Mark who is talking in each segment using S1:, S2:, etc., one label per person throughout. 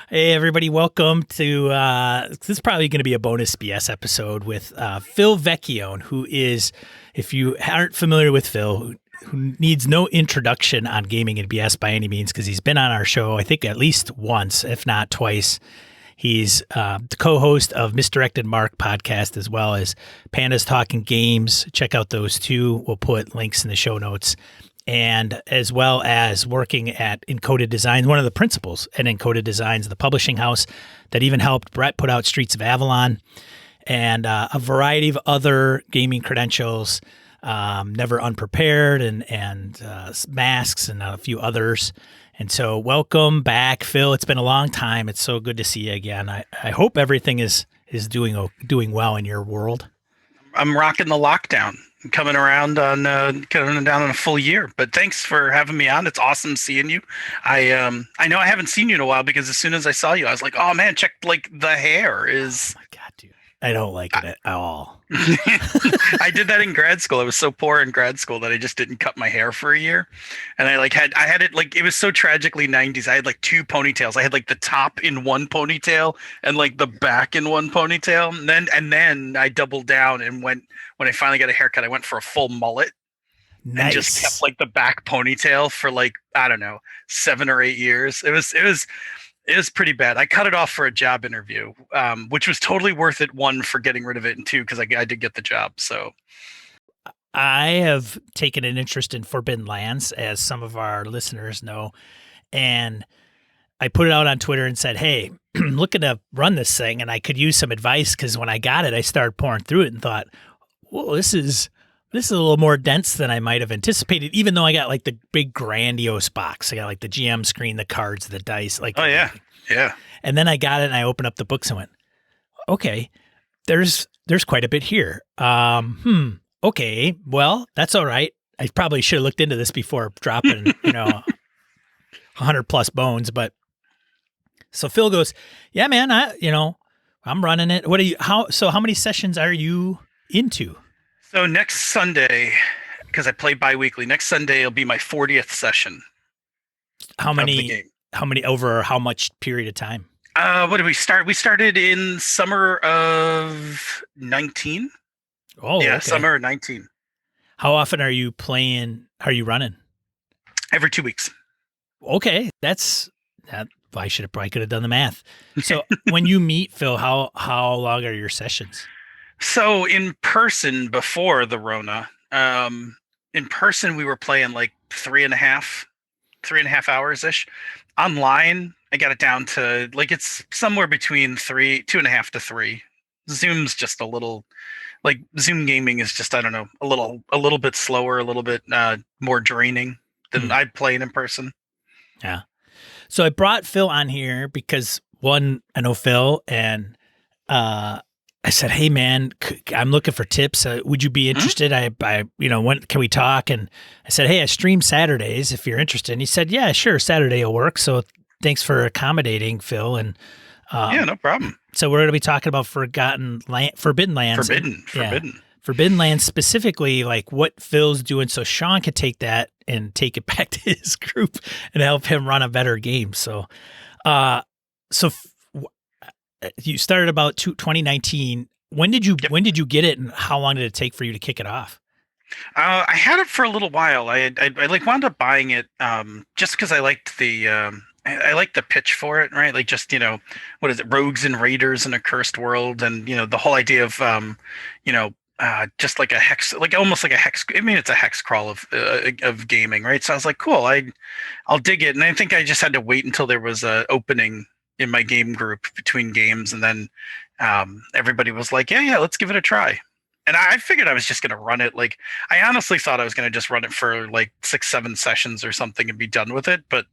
S1: Hey, everybody, welcome to this is probably going to be a bonus BS episode with Phil Vecchione, who is, if you aren't familiar with Phil, who needs no introduction on gaming and BS by any means, because he's been on our show, I think, at least once, if not twice. He's the co-host of Misdirected Mark podcast, as well as Pandas Talking Games. Check out those two. We'll put links in the show notes. And as well as working at Encoded Designs, one of the principals at Encoded Designs, the publishing house that even helped Brett put out Streets of Avalon, and a variety of other gaming credentials, Never Unprepared and Masks and a few others. And so welcome back, Phil. It's been a long time. It's so good to see you again. I hope everything is doing well in your world.
S2: I'm rocking the lockdown. I'm coming down on a full year. But thanks for having me on. It's awesome seeing you. I know I haven't seen you in a while because as soon as I saw you, I was like, oh man, check like the hair is.
S1: Oh my god, dude! I don't like it at all.
S2: I did that in grad school. I was so poor in grad school that I just didn't cut my hair for a year, and I had it like it was so tragically 90s. I had like two ponytails. I had like the top in one ponytail and like the back in one ponytail, and then I doubled down and went when I finally got a haircut. I went for a full mullet.
S1: Nice.
S2: And just kept like the back ponytail for like I don't know 7 or 8 years. It was pretty bad. I cut it off for a job interview, which was totally worth it. One, for getting rid of it, and two, because I did get the job. So
S1: I have taken an interest in Forbidden Lands, as some of our listeners know, and I put it out on Twitter and said, hey, I'm looking to run this thing, and I could use some advice, because when I got it, I started pouring through it and thought, well, this is a little more dense than I might have anticipated, even though I got like the big grandiose box. I got like the GM screen, the cards, the dice. Like,
S2: oh yeah, yeah.
S1: And then I got it and I opened up the books and went, okay, there's quite a bit here. Okay, well, that's all right. I probably should have looked into this before dropping, 100 plus bones. But so Phil goes, yeah, man, I'm running it. How many sessions are you into?
S2: So next Sunday, because I play bi-weekly, next Sunday will be my 40th session.
S1: How many over how much period of time?
S2: What did we start? We started in summer of 19.
S1: Oh,
S2: yeah,
S1: okay.
S2: Summer of 19.
S1: How often are you playing? Are you running?
S2: Every 2 weeks.
S1: Okay, that's that. I probably could have done the math. So when you meet Phil, how long are your sessions?
S2: So in person before the Rona, in person we were playing like 3.5 hours ish. Online, I got it down to like it's somewhere between 2.5 to 3. Zoom's just a little, like Zoom gaming is just, I don't know, a little bit slower, a little bit more draining than I'd playing in person.
S1: Yeah. So I brought Phil on here because one, I know Phil, and I said, hey man, I'm looking for tips. Would you be interested? When can we talk? And I said, hey, I stream Saturdays if you're interested. And he said, yeah, sure. Saturday will work. So thanks for accommodating, Phil. And
S2: yeah, no problem.
S1: So we're going to be talking about Forbidden Lands. Forbidden Lands, specifically, like what Phil's doing, so Sean could take that and take it back to his group and help him run a better game. So, you started about 2019. When did you get it, and how long did it take for you to kick it off?
S2: I had it for a little while. I wound up buying it just because I liked the I liked the pitch for it, right? Like just what is it, rogues and raiders in a cursed world, and the whole idea of just like a hex, like almost like a hex. I mean, it's a hex crawl of gaming, right? So I was like, cool, I'll dig it, and I think I just had to wait until there was a opening in my game group between games, and then everybody was like, yeah, let's give it a try. And I figured I was just going to run it. Like, I honestly thought I was going to just run it for like 6-7 sessions or something and be done with it. But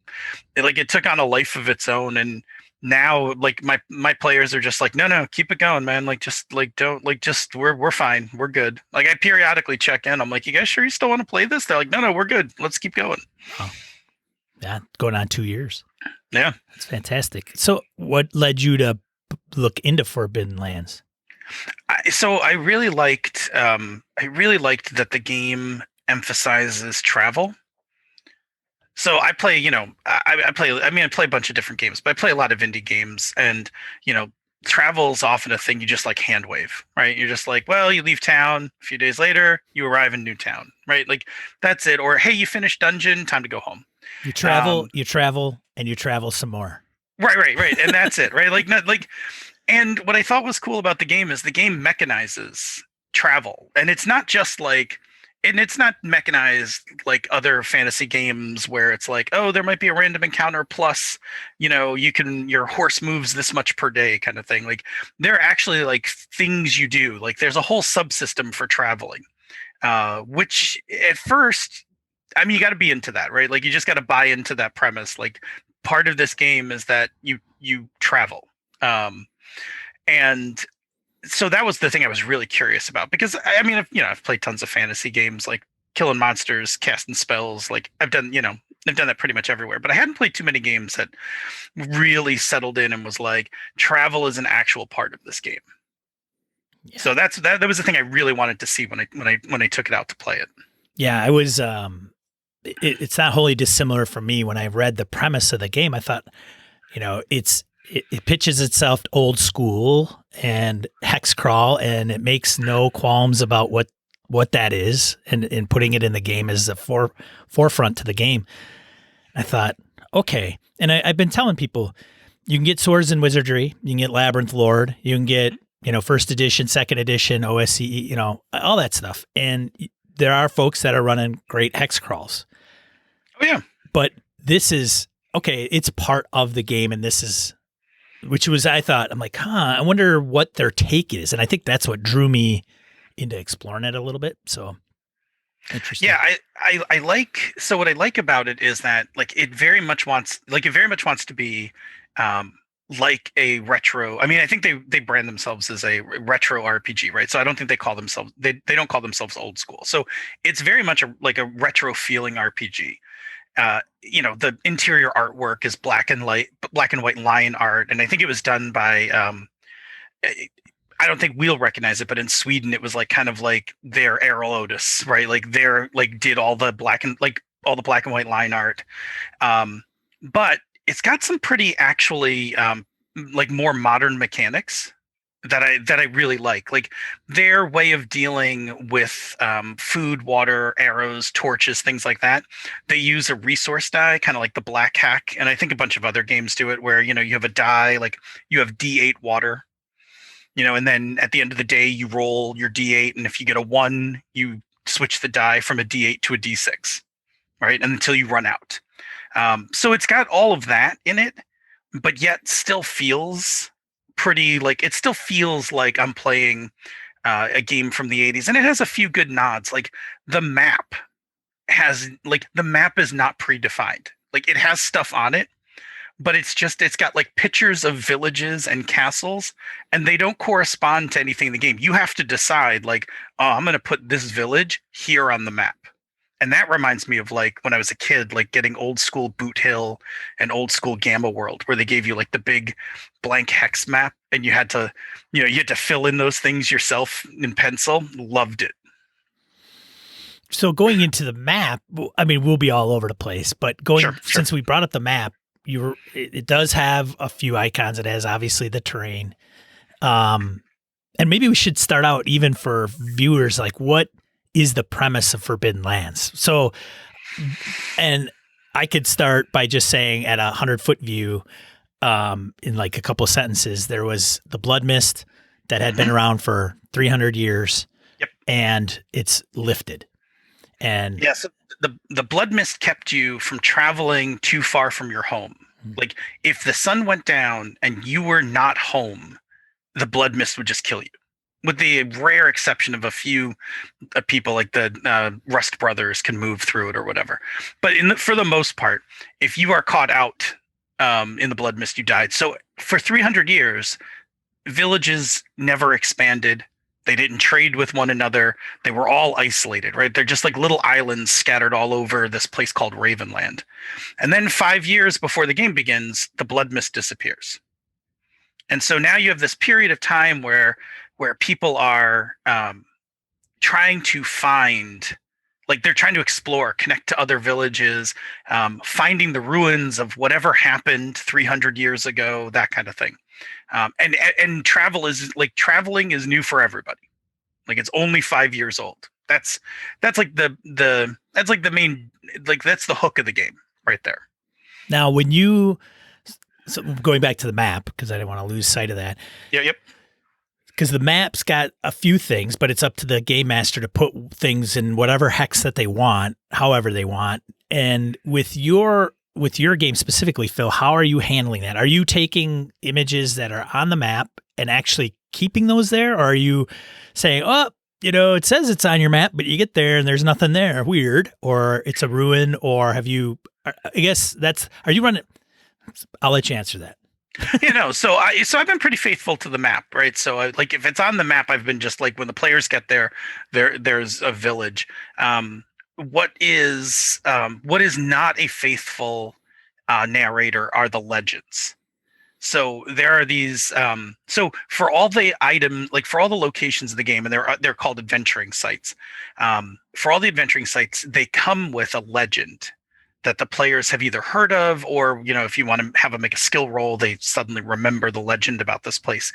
S2: it took on a life of its own. And now like my players are just like, no, keep it going, man. Like, we're fine. We're good. Like, I periodically check in. I'm like, you guys sure you still want to play this? They're like, no, we're good. Let's keep going.
S1: Oh. Yeah. Going on 2 years.
S2: Yeah.
S1: That's fantastic. So what led you to look into Forbidden Lands?
S2: So I really liked that the game emphasizes travel. So I play, I play. I mean, I play a bunch of different games, but I play a lot of indie games, and you know, travel is often a thing you just like hand wave, right? You're just like, well, you leave town, a few days later, you arrive in new town, right? Like that's it. Or hey, you finished dungeon, time to go home. Um,
S1: You travel, and you travel some more.
S2: right, and that's it, right? Like not like. And what I thought was cool about the game is the game mechanizes travel, and it's not just like. And it's not mechanized like other fantasy games where it's like, oh, there might be a random encounter plus, your horse moves this much per day kind of thing. Like there are actually like things you do. Like there's a whole subsystem for traveling, which at first, I mean, you got to be into that, right? Like you just got to buy into that premise. Like part of this game is that you travel. Um, and so that was the thing I was really curious about because I mean, I've played tons of fantasy games like killing monsters, casting spells. Like I've done that pretty much everywhere, but I hadn't played too many games that really settled in and was like travel is an actual part of this game.
S1: Yeah.
S2: So that was the thing I really wanted to see when I took it out to play it.
S1: Yeah, I was. It's not wholly dissimilar from me when I read the premise of the game. I thought, it pitches itself old school and hex crawl, and it makes no qualms about what that is, and putting it in the game as the forefront to the game. I thought, okay, and I've been telling people, you can get Swords and Wizardry, you can get Labyrinth Lord, you can get first edition, second edition, OSCE, all that stuff, and there are folks that are running great hex crawls.
S2: Oh yeah,
S1: But this is okay. It's part of the game, and this is, which was I thought I'm like, I wonder what their take is, and I think that's what drew me into exploring it a little bit. So interesting.
S2: yeah. I like so what I like about it is that like it very much wants to be um, like a retro. I mean, I think they brand themselves as a retro RPG, right? So I don't think they don't call themselves old school. So it's very much like a retro feeling RPG. The interior artwork is black and white line art, and I think it was done by I don't think we'll recognize it, but in Sweden it was like kind of like their Aerolotus, right? Like they're like did all the black and white line art. But it's got some pretty actually like more modern mechanics that I really like. Like their way of dealing with food, water, arrows, torches, things like that. They use a resource die, kind of like the Black Hack, and I think a bunch of other games do it, where you have a die, like you have D8 water, and then at the end of the day you roll your D8, and if you get a 1, you switch the die from a D8 to a D6, right? And until you run out. So it's got all of that in it, but yet still feels pretty like it still feels like I'm playing a game from the 80s, and it has a few good nods. Like the map the map is not predefined. Like it has stuff on it, but it's got like pictures of villages and castles, and they don't correspond to anything in the game. You have to decide like, oh, I'm going to put this village here on the map. And that reminds me of like when I was a kid, like getting old school Boot Hill and old school Gamma World, where they gave you like the big blank hex map, and you had to fill in those things yourself in pencil. Loved it.
S1: So going into the map, I mean, we'll be all over the place, but
S2: Sure, sure.
S1: since we brought up the map, it does have a few icons. It has obviously the terrain. Um, and maybe we should start out even for viewers, like what is the premise of Forbidden Lands? So, and I could start by just saying at 100-foot view, in like a couple of sentences, there was the blood mist that had been
S2: Hmm.
S1: around for 300 years,
S2: Yep.
S1: and it's lifted. And
S2: Yeah. So the blood mist kept you from traveling too far from your home. Like if the sun went down and you were not home, the blood mist would just kill you. With the rare exception of a few people, like the Rust brothers, can move through it or whatever. But for the most part, if you are caught out in the blood mist, you died. So for 300 years, villages never expanded. They didn't trade with one another. They were all isolated, right? They're just like little islands scattered all over this place called Ravenland. And then 5 years before the game begins, the blood mist disappears. And so now you have this period of time where people are trying to find Like they're trying to explore, connect to other villages, finding the ruins of whatever happened 300 years ago, that kind of thing. And traveling is new for everybody. Like it's only 5 years old. That's like the that's like the main, like that's the hook of the game right there.
S1: Now, when you, so going back to the map, because I didn't want to lose sight of that,
S2: Yep.
S1: because the map's got a few things, but it's up to the game master to put things in whatever hex that they want, however they want. And with your game specifically, Phil, how are you handling that? Are you taking images that are on the map and actually keeping those there? Or are you saying, oh, it says it's on your map, but you get there and there's nothing there. Weird. Or it's a ruin. Or I guess are you running? I'll let you answer that.
S2: So I've been pretty faithful to the map, right? So like if it's on the map, I've been just like when the players get there's a village. What is not a faithful narrator are the legends. So there are these. So for all the items, like for all the locations of the game, and they're called adventuring sites. For all the adventuring sites, they come with a legend that the players have either heard of, or if you want to have them make a skill roll, they suddenly remember the legend about this place.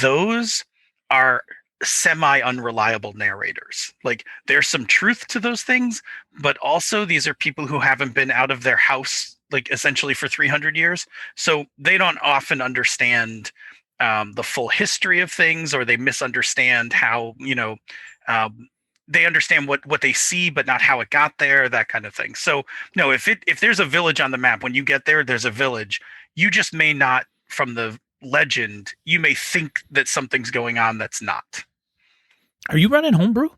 S2: Those are semi-unreliable narrators. Like there's some truth to those things, but also these are people who haven't been out of their house like essentially for 300 years, so they don't often understand the full history of things, or they misunderstand how um, they understand what they see but not how it got there, that kind of thing. So no, if there's a village on the map, when you get there, there's a village. You just may not, from the legend, you may think that something's going on that's not.
S1: Are you running homebrew?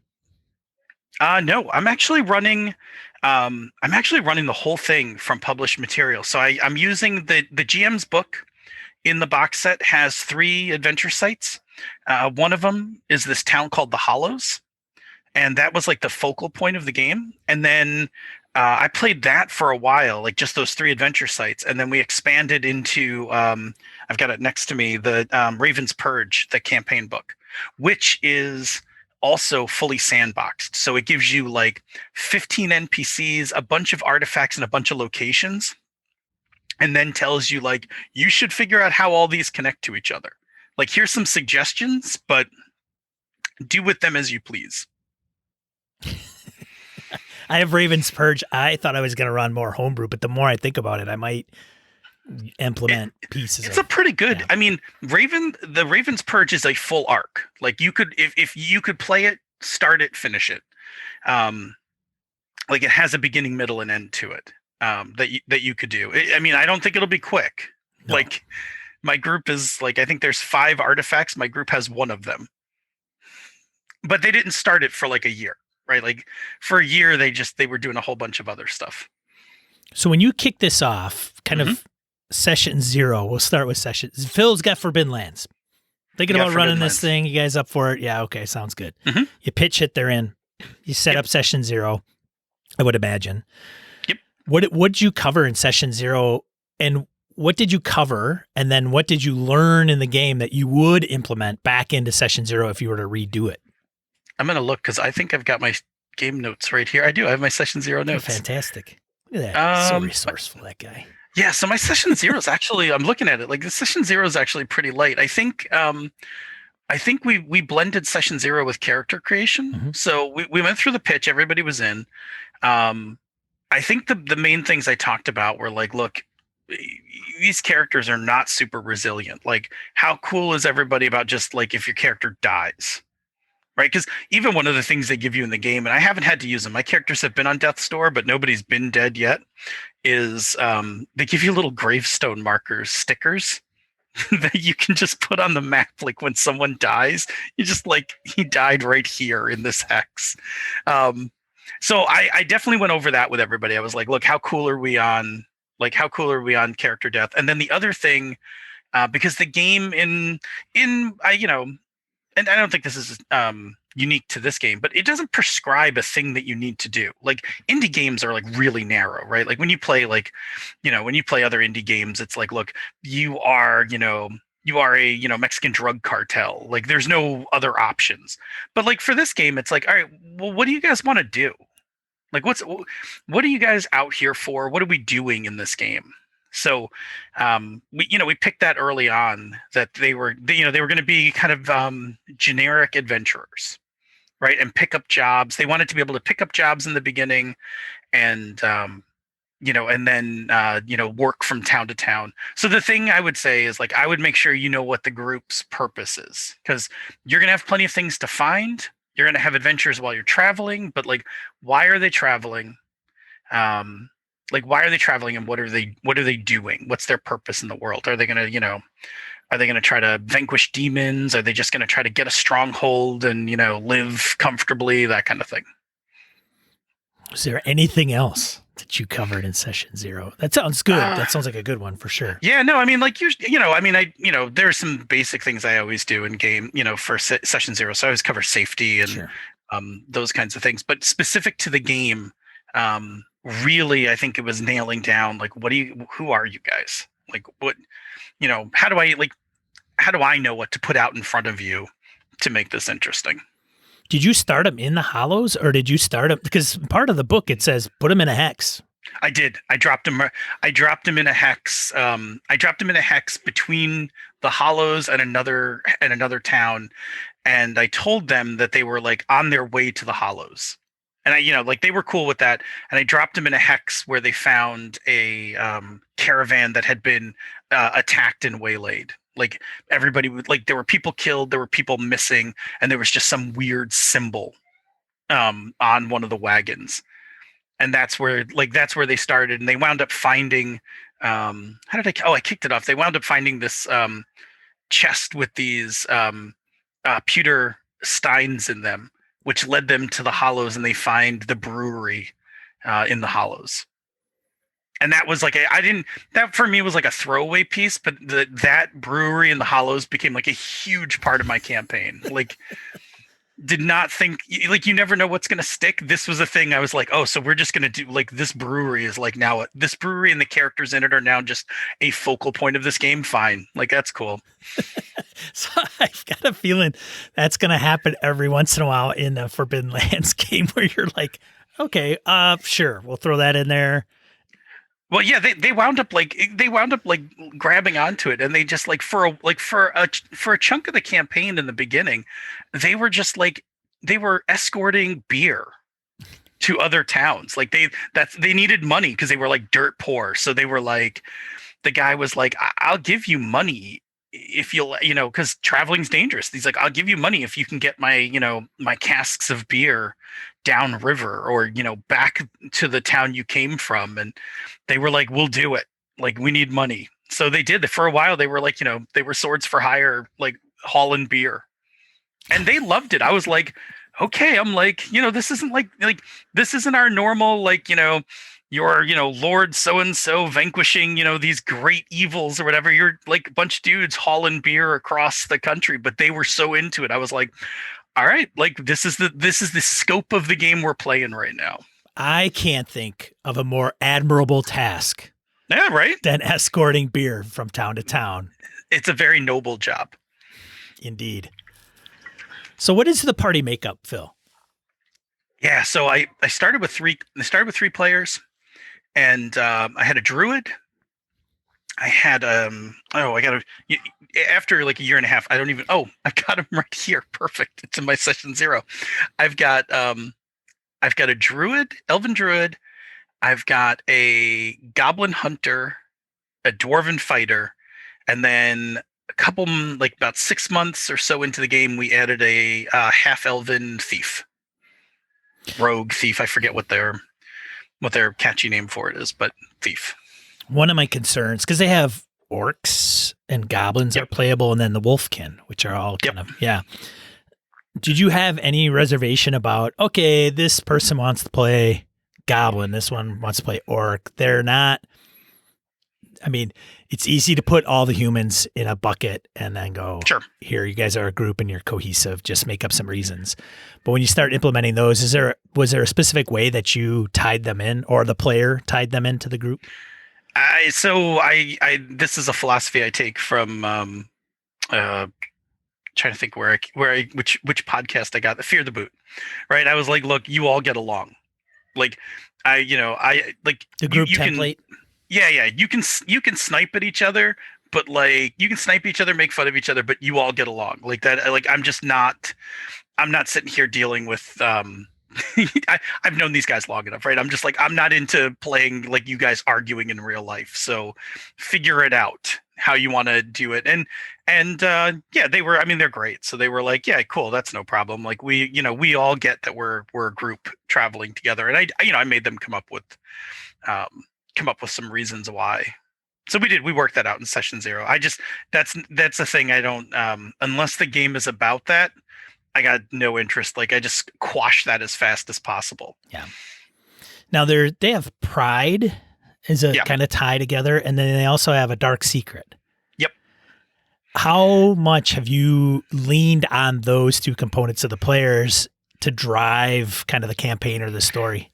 S2: No, I'm actually running the whole thing from published material. So I'm using the GM's book. In the box set has 3 adventure sites. One of them is this town called the Hollows, and that was like the focal point of the game. And then I played that for a while, like just those 3 adventure sites, and then we expanded into I've got it next to me, the Raven's Purge, the campaign book, which is also fully sandboxed. So it gives you like 15 NPCs, a bunch of artifacts, and a bunch of locations, and then tells you like you should figure out how all these connect to each other. Like here's some suggestions, but do with them as you please.
S1: I have Raven's Purge. I thought I was going to run more homebrew, but the more I think about it, I might implement pieces.
S2: It's a pretty good. Yeah. I mean, the Raven's Purge is a full arc. Like you could, if you could play it, start it, finish it. Like it has a beginning, middle, and end to it. That you could do. I mean, I don't think it'll be quick. No. Like my group is like, I think there's 5 artifacts. My group has 1 of them, but they didn't start it for like a year, right? Like for a year, they were doing a whole bunch of other stuff.
S1: So when you kick this off, kind of session 0, we'll start with session. Phil's got Forbidden Lands. Thinking about running this thing. You guys up for it? Yeah. Okay. Sounds good. Mm-hmm. You pitch it. They're in. You set up session 0. I would imagine.
S2: Yep.
S1: What did you cover in session 0, and what did you cover, and then what did you learn in the game that you would implement back into session 0 if you were to redo it?
S2: I'm gonna look because I think I've got my game notes right here. I do. I have my session 0 notes.
S1: Oh, fantastic. Look at that. So resourceful, that guy.
S2: Yeah. So my session 0 is actually, I'm looking at it. Like the session 0 is actually pretty light. I think we blended session 0 with character creation. Mm-hmm. So we went through the pitch. Everybody was in. I think the main things I talked about were like, look, these characters are not super resilient. Like, how cool is everybody about just like if your character dies, right? Because even one of the things they give you in the game, and I haven't had to use them, my characters have been on death's door, but nobody's been dead yet, is they give you little gravestone markers, stickers that you can just put on the map. Like when someone dies, you just like, he died right here in this hex. So I definitely went over that with everybody. I was like, look, how cool are we on character death? And then the other thing, because the game and I don't think this is unique to this game, but it doesn't prescribe a thing that you need to do. Like indie games are like really narrow, right? Like when you play other indie games, it's like, look, you are a Mexican drug cartel. Like there's no other options. But like for this game, it's like, all right, well, what do you guys want to do? Like, what are you guys out here for? What are we doing in this game? So, we picked that early on that they were going to be kind of generic adventurers, right? And pick up jobs. They wanted to be able to pick up jobs in the beginning, and and then work from town to town. So the thing I would say is, like, I would make sure you know what the group's purpose is, because you're gonna have plenty of things to find. You're gonna have adventures while you're traveling, but like, why are they traveling? Um, like, why are they traveling, and what are they doing? What's their purpose in the world? Are they gonna try to vanquish demons? Are they just gonna try to get a stronghold and live comfortably? That kind of thing.
S1: Is there anything else that you covered in session 0? That sounds good. That sounds like a good one for sure.
S2: Yeah, no, I mean, like, there's some basic things I always do in game, for session 0. So I always cover safety and
S1: Sure.
S2: those kinds of things. But specific to the game, really, I think it was nailing down, like, who are you guys? Like, how do I know what to put out in front of you to make this interesting?
S1: Did you start them in the hollows, or did you start them? Because part of the book, it says put them in a hex.
S2: I did. I dropped him. I dropped him in a hex. I dropped him in a hex between the Hollows and another town, and I told them that they were like on their way to the Hollows, and like, they were cool with that. And I dropped him in a hex where they found a caravan that had been attacked and waylaid. Like, everybody would, like, there were people killed, there were people missing, and there was just some weird symbol on one of the wagons, and that's where they started. And they wound up finding, I kicked it off. They wound up finding this chest with these pewter steins in them, which led them to the Hollows, and they find the brewery in the Hollows. And that was like, that for me was like a throwaway piece, but that brewery in the Hollows became like a huge part of my campaign. Like, did not think, like, you never know what's going to stick. This was a thing I was like, oh, so we're just going to do, like, this brewery is like, now this brewery and the characters in it are now just a focal point of this game. Fine. Like, that's cool.
S1: So I've got a feeling that's going to happen every once in a while in the Forbidden Lands game, where you're like, okay, sure, we'll throw that in there.
S2: Well, yeah, they wound up like grabbing onto it, and they just, like, for a chunk of the campaign in the beginning, they were just like, they were escorting beer to other towns. Like, they needed money because they were like dirt poor. So they were like, the guy was like, I'll give you money if you'll, because traveling's dangerous. He's like, I'll give you money if you can get my casks of beer downriver, or back to the town you came from. And they were like, we'll do it. Like, we need money. So they did. For a while, they were like, they were swords for hire, like, hauling beer, and they loved it. I was like, okay. I'm like, this isn't like this isn't our normal, like, you're, Lord so and so vanquishing, these great evils or whatever. You're like a bunch of dudes hauling beer across the country. But they were so into it. I was like, all right, like, this is the scope of the game we're playing right now.
S1: I can't think of a more admirable task.
S2: Yeah, right.
S1: Than escorting beer from town to town.
S2: It's a very noble job.
S1: Indeed. So what is the party makeup, Phil?
S2: Yeah, so I started with three. I started with 3 players, and I had a druid. I had after like a year and a half. I don't even. Oh, I've got him right here. Perfect. It's in my session 0. I've got a druid, elven druid. I've got a goblin hunter, a dwarven fighter, and then a couple, like, about 6 months or so into the game, we added a half elven thief, rogue thief. I forget what their catchy name for it is, but thief.
S1: One of my concerns, because they have orcs and goblins are playable, and then the wolfkin, which are all kind of, yeah. Did you have any reservation about, okay, this person wants to play goblin, this one wants to play orc? They're not, I mean, it's easy to put all the humans in a bucket and then go,
S2: sure,
S1: here, you guys are a group and you're cohesive, just make up some reasons. But when you start implementing those, was there a specific way that you tied them in, or the player tied them into the group?
S2: This is a philosophy I take from trying to think which podcast I got, the Fear the Boot, right? I was like, look, you all get along. Like I like
S1: The
S2: you
S1: group
S2: you can
S1: template.
S2: yeah, you can snipe at each other, but like you can snipe each other, make fun of each other, but you all get along. Like that like I'm not sitting here dealing with I've known these guys long enough, right? I'm just like I'm not into playing like you guys arguing in real life. So figure it out how you want to do it. And yeah, they were I mean they're great. So they were like, yeah, cool, that's no problem. Like we all get that we're a group traveling together. And I made them um come up with some reasons why. So we worked that out in session 0. I just that's the thing I don't unless the game is about that, I got no interest. Like I just quash that as fast as possible.
S1: Yeah. Now they have pride is a
S2: Yeah.
S1: kind of tie together, and then they also have a dark secret.
S2: Yep.
S1: How much have you leaned on those two components of the players to drive kind of the campaign or the story?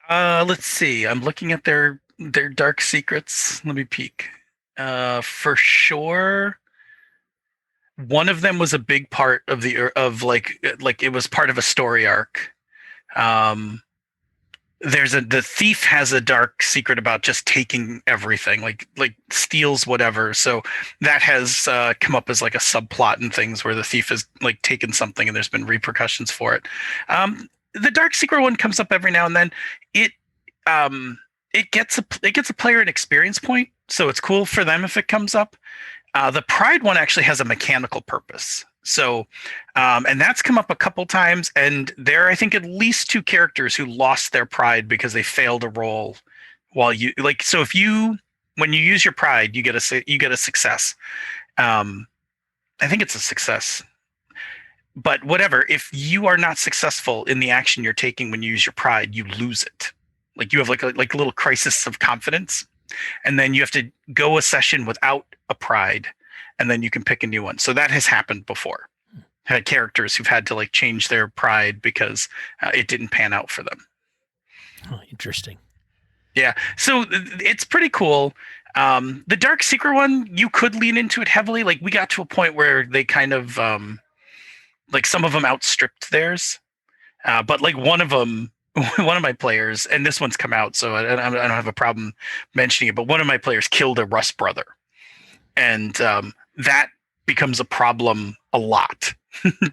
S2: Let's see. I'm looking at their dark secrets. Let me peek. For sure, one of them was a big part of like it was part of a story arc. Um, the thief has a dark secret about just taking everything, like steals whatever. So that has come up as like a subplot and things where the thief has like taken something and there's been repercussions for it. The dark secret one comes up every now and then. It it gets a player an experience point, so it's cool for them if it comes up. The pride one actually has a mechanical purpose. So, and that's come up a couple times, and there are, I think, at least two characters who lost their pride because they failed a roll while you like. So if you when you use your pride, you get a success. Um, I think it's a success, but whatever. If you are not successful in the action you're taking when you use your pride, you lose it. Like you have like a little crisis of confidence, and then you have to go a session without a pride, and then you can pick a new one. So that has happened before. Had characters who've had to like change their pride because it didn't pan out for them.
S1: Oh, interesting.
S2: Yeah, so it's pretty cool. The dark secret one, you could lean into it heavily. Like we got to a point where they kind of like some of them outstripped theirs, but like one of them one of my players, and this one's come out, so I don't have a problem mentioning it, but one of my players killed a Rust brother. And that becomes a problem a lot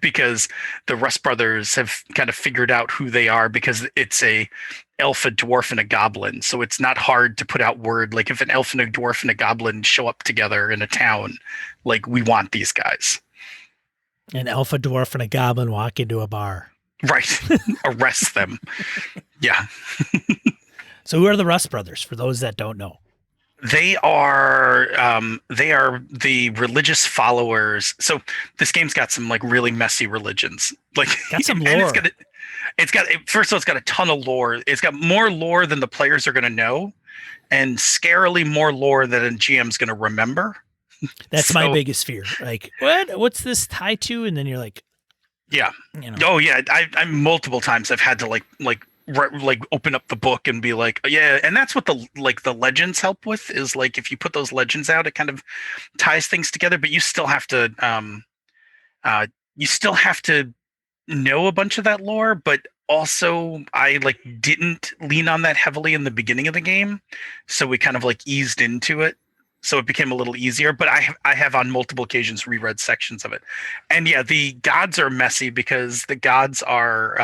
S2: because the Rust brothers have kind of figured out who they are because it's a elf, a dwarf, and a goblin. So it's not hard to put out word. Like if an elf and a dwarf and a goblin show up together in a town, like we want these guys.
S1: An alpha dwarf and a goblin walk into a bar.
S2: Right. Arrest them. Yeah.
S1: So who are the Rust brothers, for those that don't know?
S2: They are the religious followers. So this game's got some like really messy religions. Like
S1: Got some
S2: and
S1: lore.
S2: it's got first of all, it's got a ton of lore. It's got more lore than the players are going to know, and scarily more lore than a GM's going to remember.
S1: That's
S2: So,
S1: my biggest fear. Like, what's this tied to? And then you're like,
S2: yeah.
S1: you know,
S2: Oh yeah. I multiple times I've had to like open up the book and be like, yeah. And that's what the legends help with is like if you put those legends out, it kind of ties things together. But uh, you still have to know a bunch of that lore. But also, I like didn't lean on that heavily in the beginning of the game, so we kind of like eased into it. So it became a little easier, but I have on multiple occasions reread sections of it, and yeah, the gods are messy because the gods are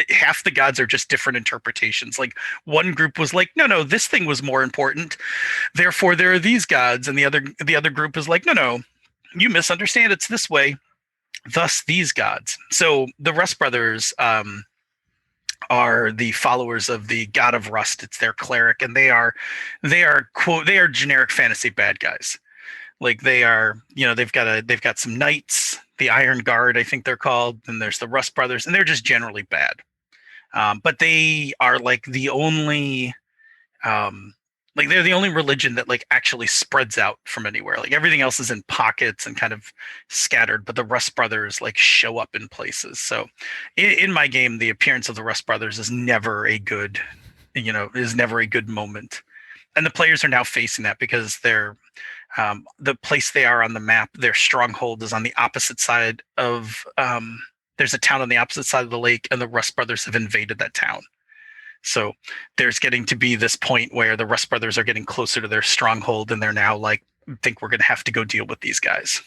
S2: half the gods are just different interpretations. Like one group was like, no, this thing was more important, therefore there are these gods, and the other group is like, no, you misunderstand. It's this way, thus these gods. So the Rust brothers are the followers of the god of Rust. It's their cleric, and they are generic fantasy bad guys. Like they are, they've got some knights, the Iron Guard, I think they're called, and there's the Rust brothers, and they're just generally bad. But they are like the only they're the only religion that like actually spreads out from anywhere. Like everything else is in pockets and kind of scattered, but the Rust brothers like show up in places. So in my game, the appearance of the Rust brothers is never a good moment. And the players are now facing that because they're the place they are on the map, their stronghold is on the opposite side of there's a town on the opposite side of the lake, and the Rust brothers have invaded that town. So there's getting to be this point where the Rust brothers are getting closer to their stronghold, and they're now like, think we're going to have to go deal with these guys.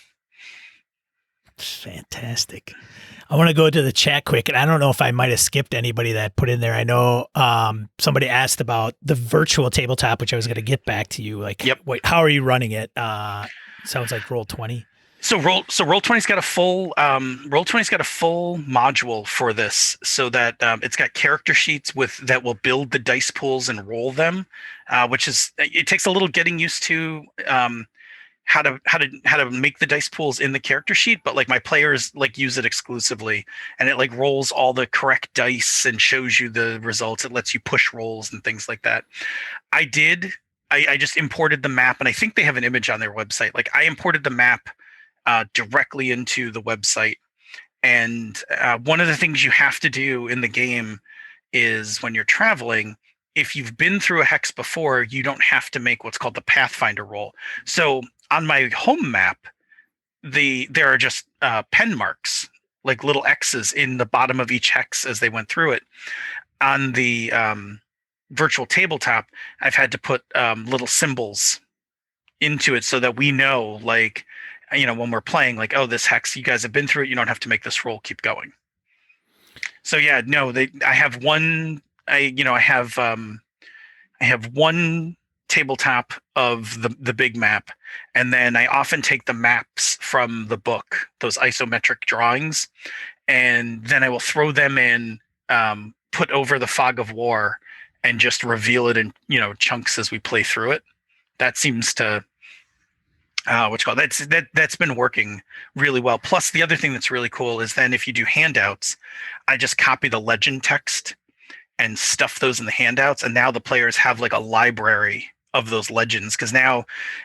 S1: Fantastic. I want to go to the chat quick, and I don't know if I might have skipped anybody that put in there. I know somebody asked about the virtual tabletop, which I was going to get back to you. Like,
S2: Yep.
S1: Wait, how are you running it? Sounds like Roll20.
S2: So Roll20's got a full Roll20's got a full module for this, so that it's got character sheets that will build the dice pools and roll them, which is, it takes a little getting used to how to make the dice pools in the character sheet, but like my players like use it exclusively, and it like rolls all the correct dice and shows you the results. It lets you push rolls and things like that. I just imported the map, and I think they have an image on their website. Like, I imported the map directly into the website. And one of the things you have to do in the game is, when you're traveling, if you've been through a hex before, you don't have to make what's called the Pathfinder roll. So on my home map, there are just pen marks, like little X's in the bottom of each hex as they went through it. On the virtual tabletop, I've had to put little symbols into it so that we know, like, when we're playing, like, oh, this hex, you guys have been through it, you don't have to make this roll, keep going. So yeah, no, I have one tabletop of the big map, and then I often take the maps from the book, those isometric drawings, and then I will throw them in, put over the fog of war, and just reveal it in chunks as we play through it. That seems to that's been working really well. Plus, the other thing that's really cool is then if you do handouts, I just copy the legend text and stuff those in the handouts, and now the players have like a library of those legends, because now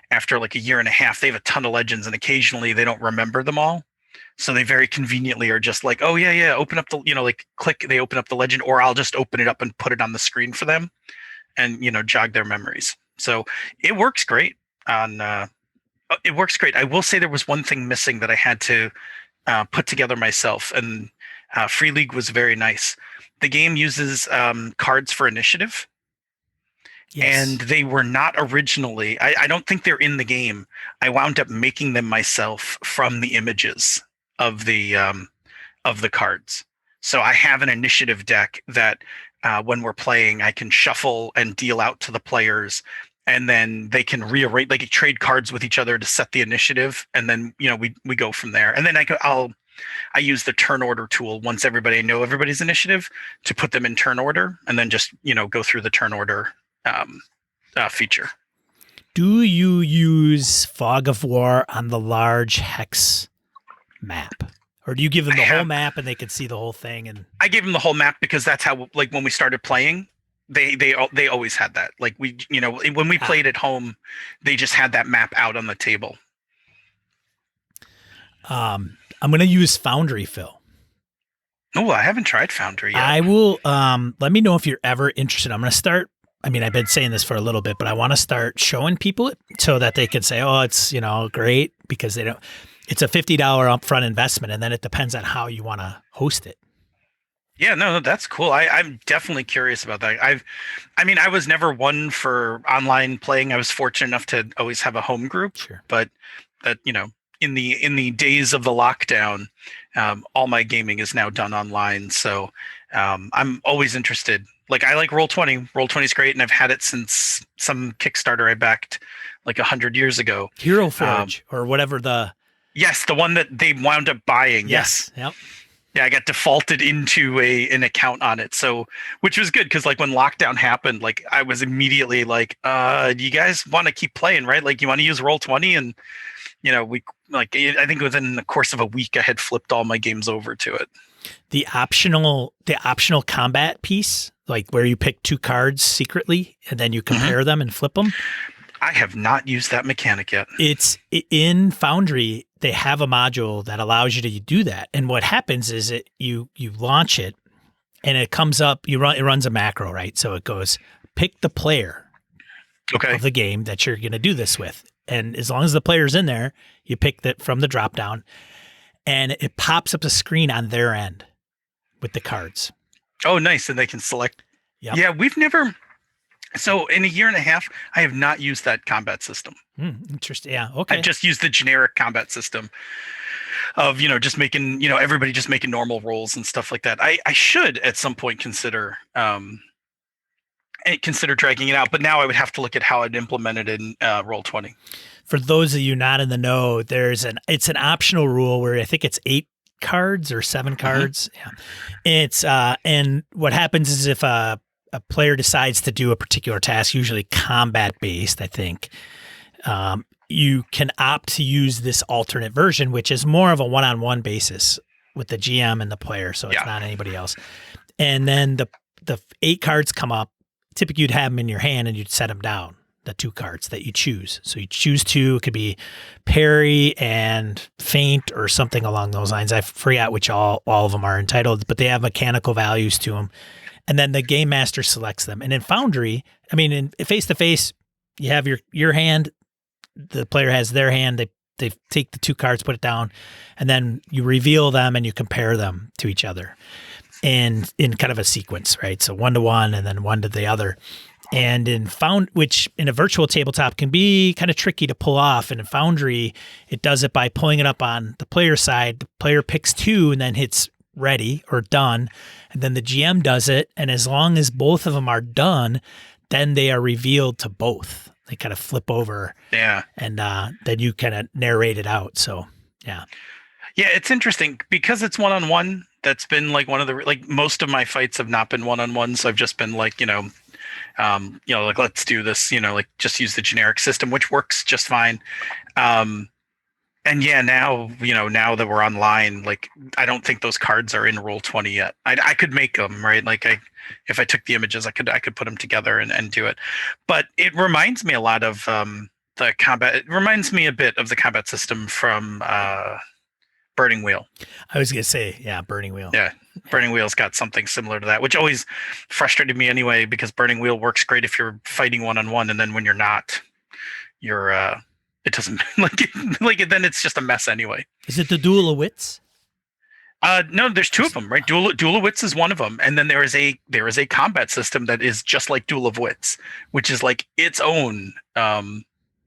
S2: after like a year and a half, they have a ton of legends, and occasionally they don't remember them all. So they very conveniently are just like, oh yeah, open up the, like click, they open up the legend, or I'll just open it up and put it on the screen for them and, jog their memories. So it works great it works great. I will say there was one thing missing that I had to put together myself, and Free League was very nice. The game uses cards for initiative. Yes. And they were not originally, I don't think they're in the game. I wound up making them myself from the images of the cards. So I have an initiative deck that when we're playing, I can shuffle and deal out to the players, and then they can rearrange, like trade cards with each other to set the initiative, and then we go from there. And then I use the turn order tool once I know everybody's initiative to put them in turn order, and then just go through the turn order feature.
S1: Do you use Fog of War on the large hex map, or do you give them the whole map and they can see the whole thing? And
S2: I gave them the whole map because that's how, like, when we started playing, they always had that. Like, when we played at home, they just had that map out on the table.
S1: I'm going to use Foundry, Phil.
S2: Oh, I haven't tried Foundry yet.
S1: I will. Let me know if you're ever interested. I'm going to start. I mean, I've been saying this for a little bit, but I want to start showing people it so that they can say, oh, it's, great, because they don't, it's a $50 upfront investment. And then it depends on how you want to host it.
S2: Yeah, no, that's cool. I'm definitely curious about that. I was never one for online playing. I was fortunate enough to always have a home group,
S1: sure.
S2: But that, in the days of the lockdown, all my gaming is now done online. So I'm always interested. Like, I like Roll20. Roll20 is great, and I've had it since some Kickstarter I backed like 100 years ago.
S1: Hero Forge or whatever the.
S2: Yes, the one that they wound up buying. Yes.
S1: Yep.
S2: Yeah, I got defaulted into an account on it, so, which was good, because like when lockdown happened, like I was immediately like, you guys want to keep playing, right? Like, you want to use Roll20, and I think within the course of a week, I had flipped all my games over to it.
S1: The optional combat piece, like where you pick two cards secretly and then you compare them and flip them.
S2: I have not used that mechanic yet.
S1: It's in Foundry. They have a module that allows you to do that. And what happens is you launch it and it comes up, it runs a macro, right? So it goes, pick the player of the game that you're going to do this with. And as long as the player's in there, you pick that from the drop down. and it pops up the screen on their end with the cards.
S2: Oh, nice. And they can select.
S1: Yep.
S2: Yeah, we've never. So in a year and a half, I have not used that combat system.
S1: Interesting. Yeah. Okay.
S2: I've just used the generic combat system of, just making, everybody just making normal rolls and stuff like that. I should at some point consider dragging it out, but now I would have to look at how I'd implement it in Roll20.
S1: For those of you not in the know, it's an optional rule where I think it's 8 cards or 7 cards. Yeah. It's and what happens is if a player decides to do a particular task, usually combat based, I think, you can opt to use this alternate version, which is more of a one-on-one basis with the GM and the player, so it's not anybody else. And then the 8 cards come up. Typically, you'd have them in your hand and you'd set them down, the 2 cards that you choose. So you choose 2. It could be parry and feint or something along those lines. I forgot which all of them are entitled, but they have mechanical values to them. And then the game master selects them. And in Foundry, in face-to-face, you have your hand, the player has their hand, they take the 2 cards, put it down, and then you reveal them and you compare them to each other. And in kind of a sequence, right? So 1 to 1 and then 1 to the other. And which in a virtual tabletop can be kind of tricky to pull off. And in Foundry, it does it by pulling it up on the player side. The player picks 2 and then hits ready or done. And then the GM does it. And as long as both of them are done, then they are revealed to both. They kind of flip over.
S2: Yeah.
S1: And then you kind of narrate it out. So, yeah.
S2: Yeah, it's interesting because it's one-on-one. That's been like one of the most of my fights have not been one-on-one. So I've just been like, let's do this, just use the generic system, which works just fine. And yeah, now that we're online, like I don't think those cards are in Roll20 yet. I could make them, right? Like if I took the images, I could put them together and do it. But it reminds me a lot of the combat. It reminds me a bit of the combat system from Burning Wheel.
S1: I was going to say, yeah, Burning Wheel.
S2: Yeah. Burning Wheel's got something similar to that, which always frustrated me anyway, because Burning Wheel works great if you're fighting one-on-one. And then when you're not, it doesn't then it's just a mess anyway.
S1: Is it the Duel of Wits?
S2: No, there's 2 of them, right? Duel of Wits is one of them. And then there is a combat system that is just like Duel of Wits, which is like its own,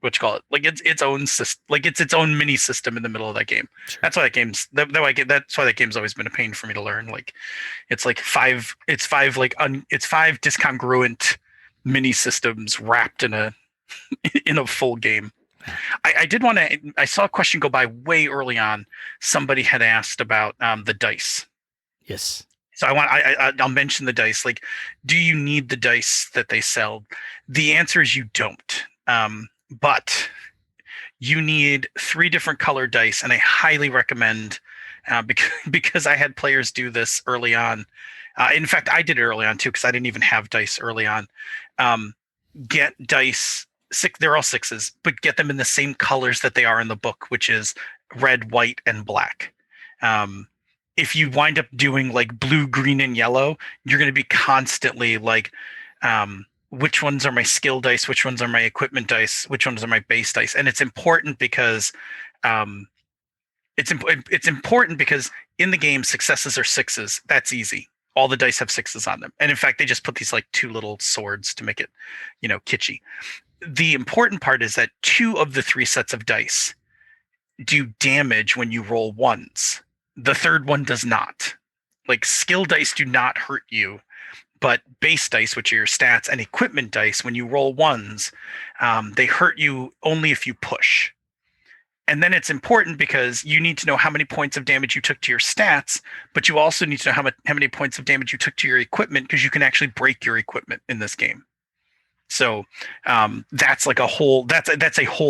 S2: what you call it, like its own system, like it's its own mini system in the middle of that game. Sure. That's why that game's always been a pain for me to learn. Like it's 5 discongruent mini systems wrapped in a full game. I saw a question go by way early on. Somebody had asked about the dice.
S1: Yes.
S2: So I'll mention the dice. Like, do you need the dice that they sell? The answer is you don't. But you need 3 different color dice, and I highly recommend because I had players do this early on. In fact, I did it early on too because I didn't even have dice early on. Get dice. They're all 6s, but get them in the same colors that they are in the book, which is red, white, and black. If you wind up doing like blue, green, and yellow, you're going to be constantly like, which ones are my skill dice, which ones are my equipment dice, which ones are my base dice. And it's important because it's important because in the game, successes are 6s. That's easy. All the dice have 6s on them. And in fact, they just put these like 2 little swords to make it, kitschy. The important part is that 2 of the 3 sets of dice do damage when you roll 1s. The 3rd one does not. Like skill dice do not hurt you, but base dice, which are your stats, and equipment dice, when you roll 1s, they hurt you only if you push. And then it's important because you need to know how many points of damage you took to your stats, but you also need to know how many points of damage you took to your equipment, because you can actually break your equipment in this game. So that's like a whole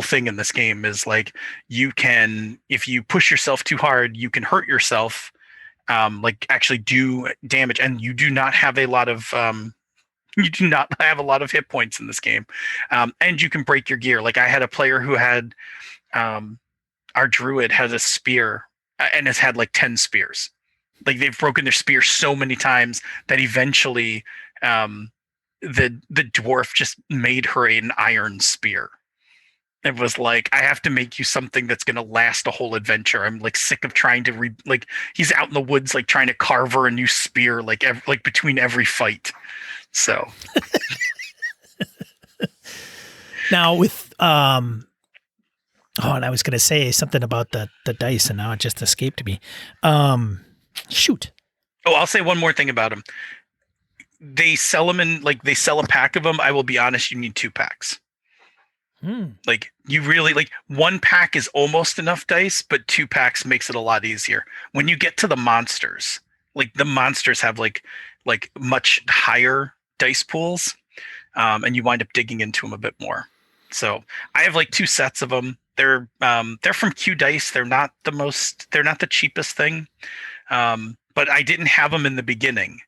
S2: thing in this game, is like you can, if you push yourself too hard, you can hurt yourself, like actually do damage, and you do not have a lot of hit points in this game, and you can break your gear. Like I had a player who had our druid has a spear and has had like 10 spears. Like they've broken their spear so many times that eventually the dwarf just made her an iron spear. It was like, I have to make you something that's going to last a whole adventure. I'm like sick of trying to like he's out in the woods like trying to carve her a new spear like between every fight. So
S1: Now with oh, and I was going to say something about the dice, and now it just escaped me. Shoot.
S2: oh, I'll say one more thing about them. They sell them in like they sell a pack of them. I will be honest, you need 2 packs. Like you really like 1 pack is almost enough dice, but 2 packs makes it a lot easier. When you get to the monsters, like the monsters have like much higher dice pools, and you wind up digging into them a bit more. So I have like 2 sets of them. They're from Q Dice. They're not the cheapest thing, but I didn't have them in the beginning,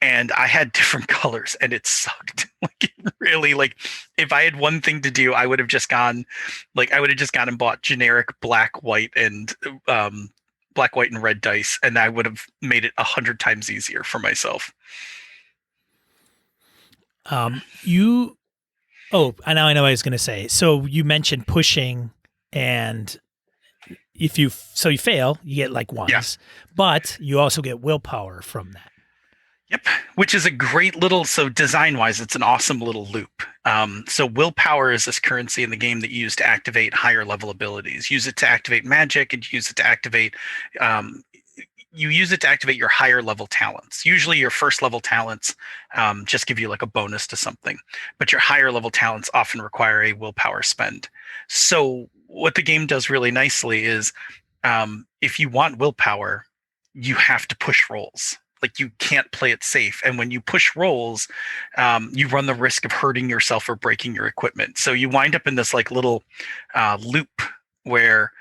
S2: and I had different colors, and it sucked. Like it really, like if I had one thing to do, I would have just gone, and bought generic black, white, and red dice, and I would have made it 100 times easier for myself.
S1: You. Oh, I know what I was going to say. So you mentioned pushing, and if you fail, you get like ones,
S2: Yeah.
S1: but you also get willpower from that.
S2: Yep, which is a great little. So design-wise, it's an awesome little loop. So willpower is this currency in the game that you use to activate higher level abilities. Use it to activate magic, and use it to activate. You use it to activate your higher level talents. Usually, your first level talents just give you like a bonus to something, but your higher level talents often require a willpower spend. So what the game does really nicely is, if you want willpower, you have to push rolls. Like you can't play it safe, and when you push rolls, you run the risk of hurting yourself or breaking your equipment. So you wind up in this like little loop where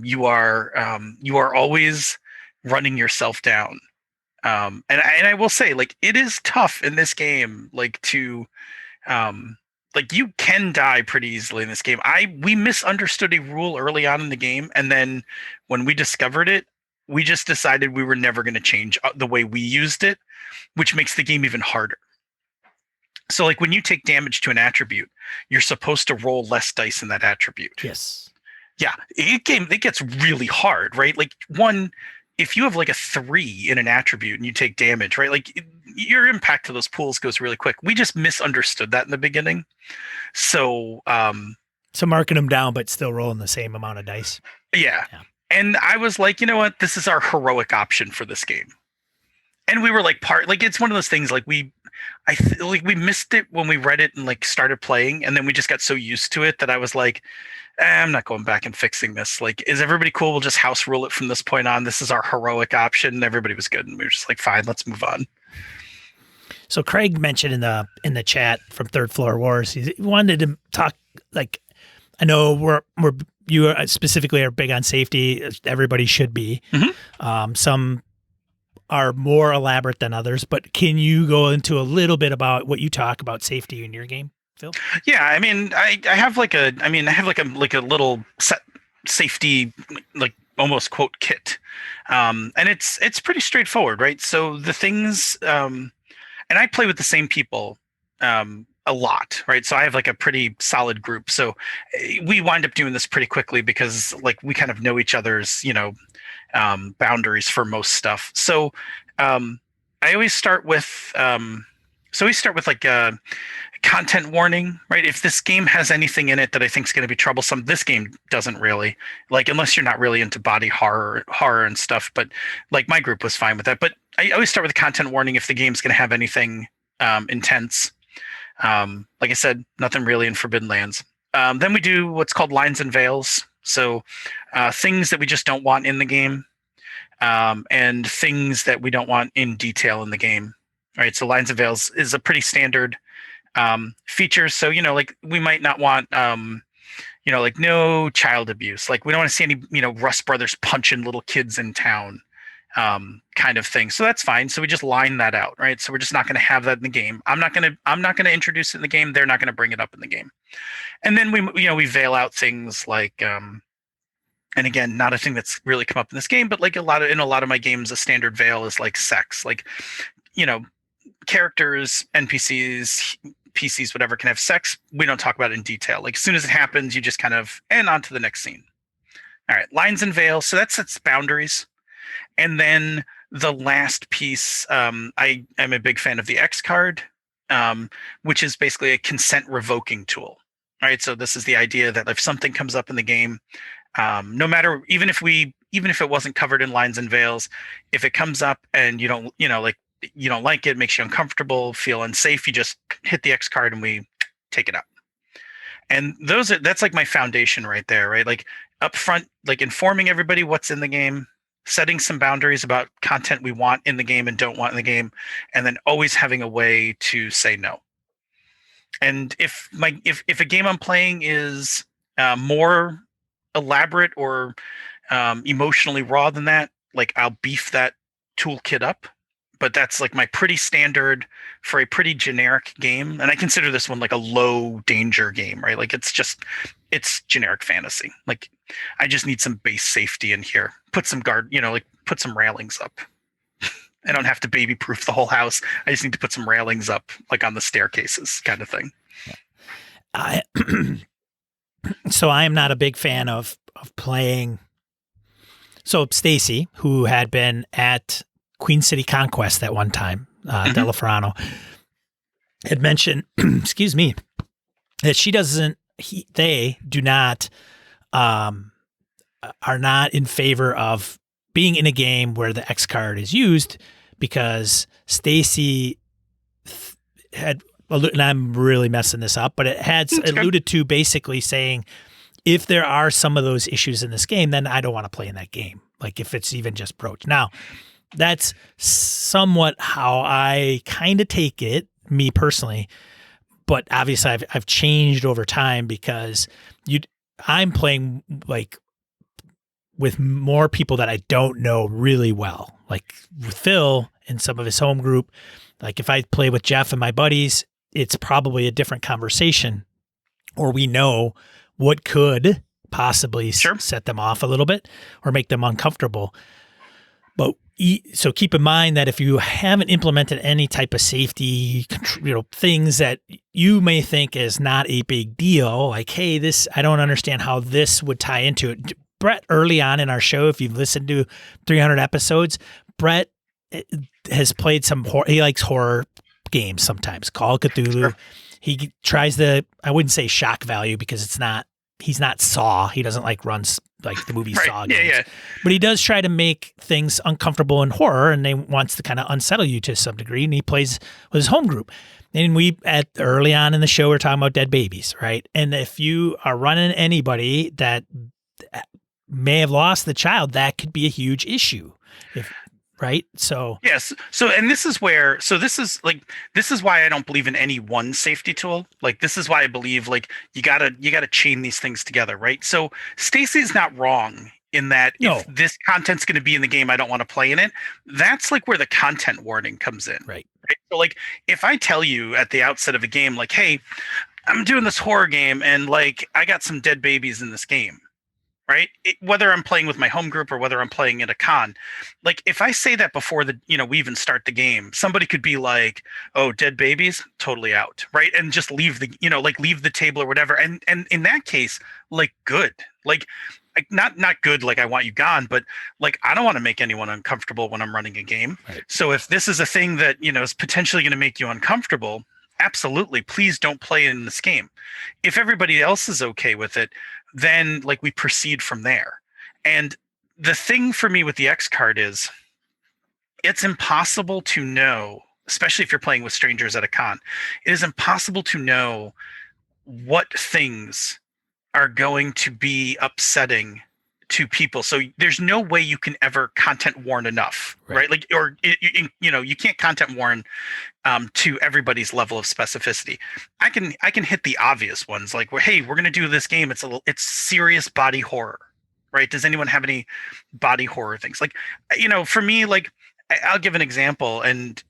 S2: you are always running yourself down. And I will say, like, it is tough in this game, like you can die pretty easily in this game. We misunderstood a rule early on in the game, and then when we discovered it, we just decided we were never going to change the way we used it, which makes the game even harder. So like when you take damage to an attribute, you're supposed to roll less dice in that attribute.
S1: Yes.
S2: Yeah, it gets really hard, right? Like if you have like a 3 in an attribute and you take damage, right? Like your impact to those pools goes really quick. We just misunderstood that in the beginning. So
S1: marking them down, but still rolling the same amount of dice.
S2: Yeah. And I was like, you know what? This is our heroic option for this game. And we were like it's one of those things like we missed it when we read it and like started playing, and then we just got so used to it that I was like, I'm not going back and fixing this. Like, is everybody cool? We'll just house rule it from this point on. This is our heroic option. And everybody was good, and we were just like, fine, let's move on.
S1: So Craig mentioned in the chat from Third Floor Wars, he wanted to talk like, I know you specifically are big on safety. Everybody should be.
S2: Mm-hmm.
S1: Some are more elaborate than others, but can you go into a little bit about what you talk about safety in your game, Phil?
S2: Yeah, I mean, I have like a little set safety, like almost quote kit, and it's pretty straightforward, right? So the things, and I play with the same people a lot, right? So I have like a pretty solid group. So we wind up doing this pretty quickly because like we kind of know each other's, boundaries for most stuff. So I always start with like a content warning, right? If this game has anything in it that I think is going to be troublesome, this game doesn't really, like, unless you're not really into body horror and stuff. But like my group was fine with that. But I always start with a content warning if the game's going to have anything intense. Like I said, nothing really in Forbidden Lands. Then we do what's called lines and veils. So things that we just don't want in the game, and things that we don't want in detail in the game. Right. So lines and veils is a pretty standard feature. So, like we might not want, like no child abuse. Like we don't want to see any, Rust Brothers punching little kids in town, kind of thing. So that's fine. So we just line that out, right? So we're just not going to have that in the game. I'm not going to introduce it in the game. They're not going to bring it up in the game. And then we veil out things like, and again, not a thing that's really come up in this game, but like in a lot of my games, a standard veil is like sex, like, characters, NPCs, PCs, whatever, can have sex. We don't talk about it in detail. Like as soon as it happens, you just kind of and on to the next scene. All right, lines and veils. So that sets boundaries. And then the last piece, I am a big fan of the X card, which is basically a consent revoking tool. All right, so this is the idea that if something comes up in the game, no matter even if it wasn't covered in lines and veils, if it comes up and you don't you don't like it, makes you uncomfortable, feel unsafe, you just hit the X card and we take it out. And that's like my foundation right there, right? Like up front, like informing everybody what's in the game, setting some boundaries about content we want in the game and don't want in the game, and then always having a way to say no. And if a game I'm playing is more elaborate or emotionally raw than that, like I'll beef that toolkit up. But that's like my pretty standard for a pretty generic game. And I consider this one like a low danger game, right? Like it's generic fantasy. Like I just need some base safety in here. Put some put some railings up. I don't have to baby proof the whole house. I just need to put some railings up, like on the staircases kind of thing.
S1: So I am not a big fan of playing. So Stacy, who had been at Queen City Conquest at one time, Delaferrano, had mentioned, excuse me, that they do not, are not in favor of being in a game where the X card is used because Stacy had, and I'm really messing this up, but it had alluded to basically saying, if there are some of those issues in this game, then I don't want to play in that game. Like if it's even just broached. Now, that's somewhat how I kind of take it, me personally. But obviously, I've changed over time because I'm playing like with more people that I don't know really well. Like with Phil and some of his home group. Like if I play with Jeff and my buddies, it's probably a different conversation, or we know what could possibly set them off a little bit or make them uncomfortable. But so keep in mind that if you haven't implemented any type of safety, things that you may think is not a big deal, like, hey, I don't understand how this would tie into it. Brett, early on in our show, if you've listened to 300 episodes, Brett has played he likes horror games sometimes, Call of Cthulhu. Sure. He tries I wouldn't say shock value because he's not Saw. He doesn't runs like the movie Saw games. Yeah. But he does try to make things uncomfortable in horror, and he wants to kind of unsettle you to some degree, and he plays with his home group. And early on in the show, we're talking about dead babies, right? And if you are running anybody that may have lost the child, that could be a huge issue. Right. So
S2: yes. So this is why I don't believe in any one safety tool. Like this is why I believe like you gotta chain these things together, right? So Stacy's not wrong in that if this content's going to be in the game, I don't want to play in it. That's like where the content warning comes in.
S1: Right.
S2: So like if I tell you at the outset of a game, like, hey, I'm doing this horror game and like I got some dead babies in this game. Right. Whether I'm playing with my home group or whether I'm playing at a con, like if I say that before we even start the game, somebody could be like, oh, dead babies, totally out. Right. And just leave the table or whatever. And in that case, like good, like not good. Like I want you gone, but like, I don't want to make anyone uncomfortable when I'm running a game. Right. So if this is a thing that, is potentially going to make you uncomfortable, absolutely. Please don't play in this game. If everybody else is okay with it, then like we proceed from there. And the thing for me with the X card is it's impossible to know, especially if you're playing with strangers at a con, it is impossible to know what things are going to be upsetting to people. So there's no way you can ever content warn enough, right? Like, or you can't content warn to everybody's level of specificity. I can hit the obvious ones, like, well, hey, we're gonna do this game. It's serious body horror, right? Does anyone have any body horror things? Like, for me, like, I'll give an example, and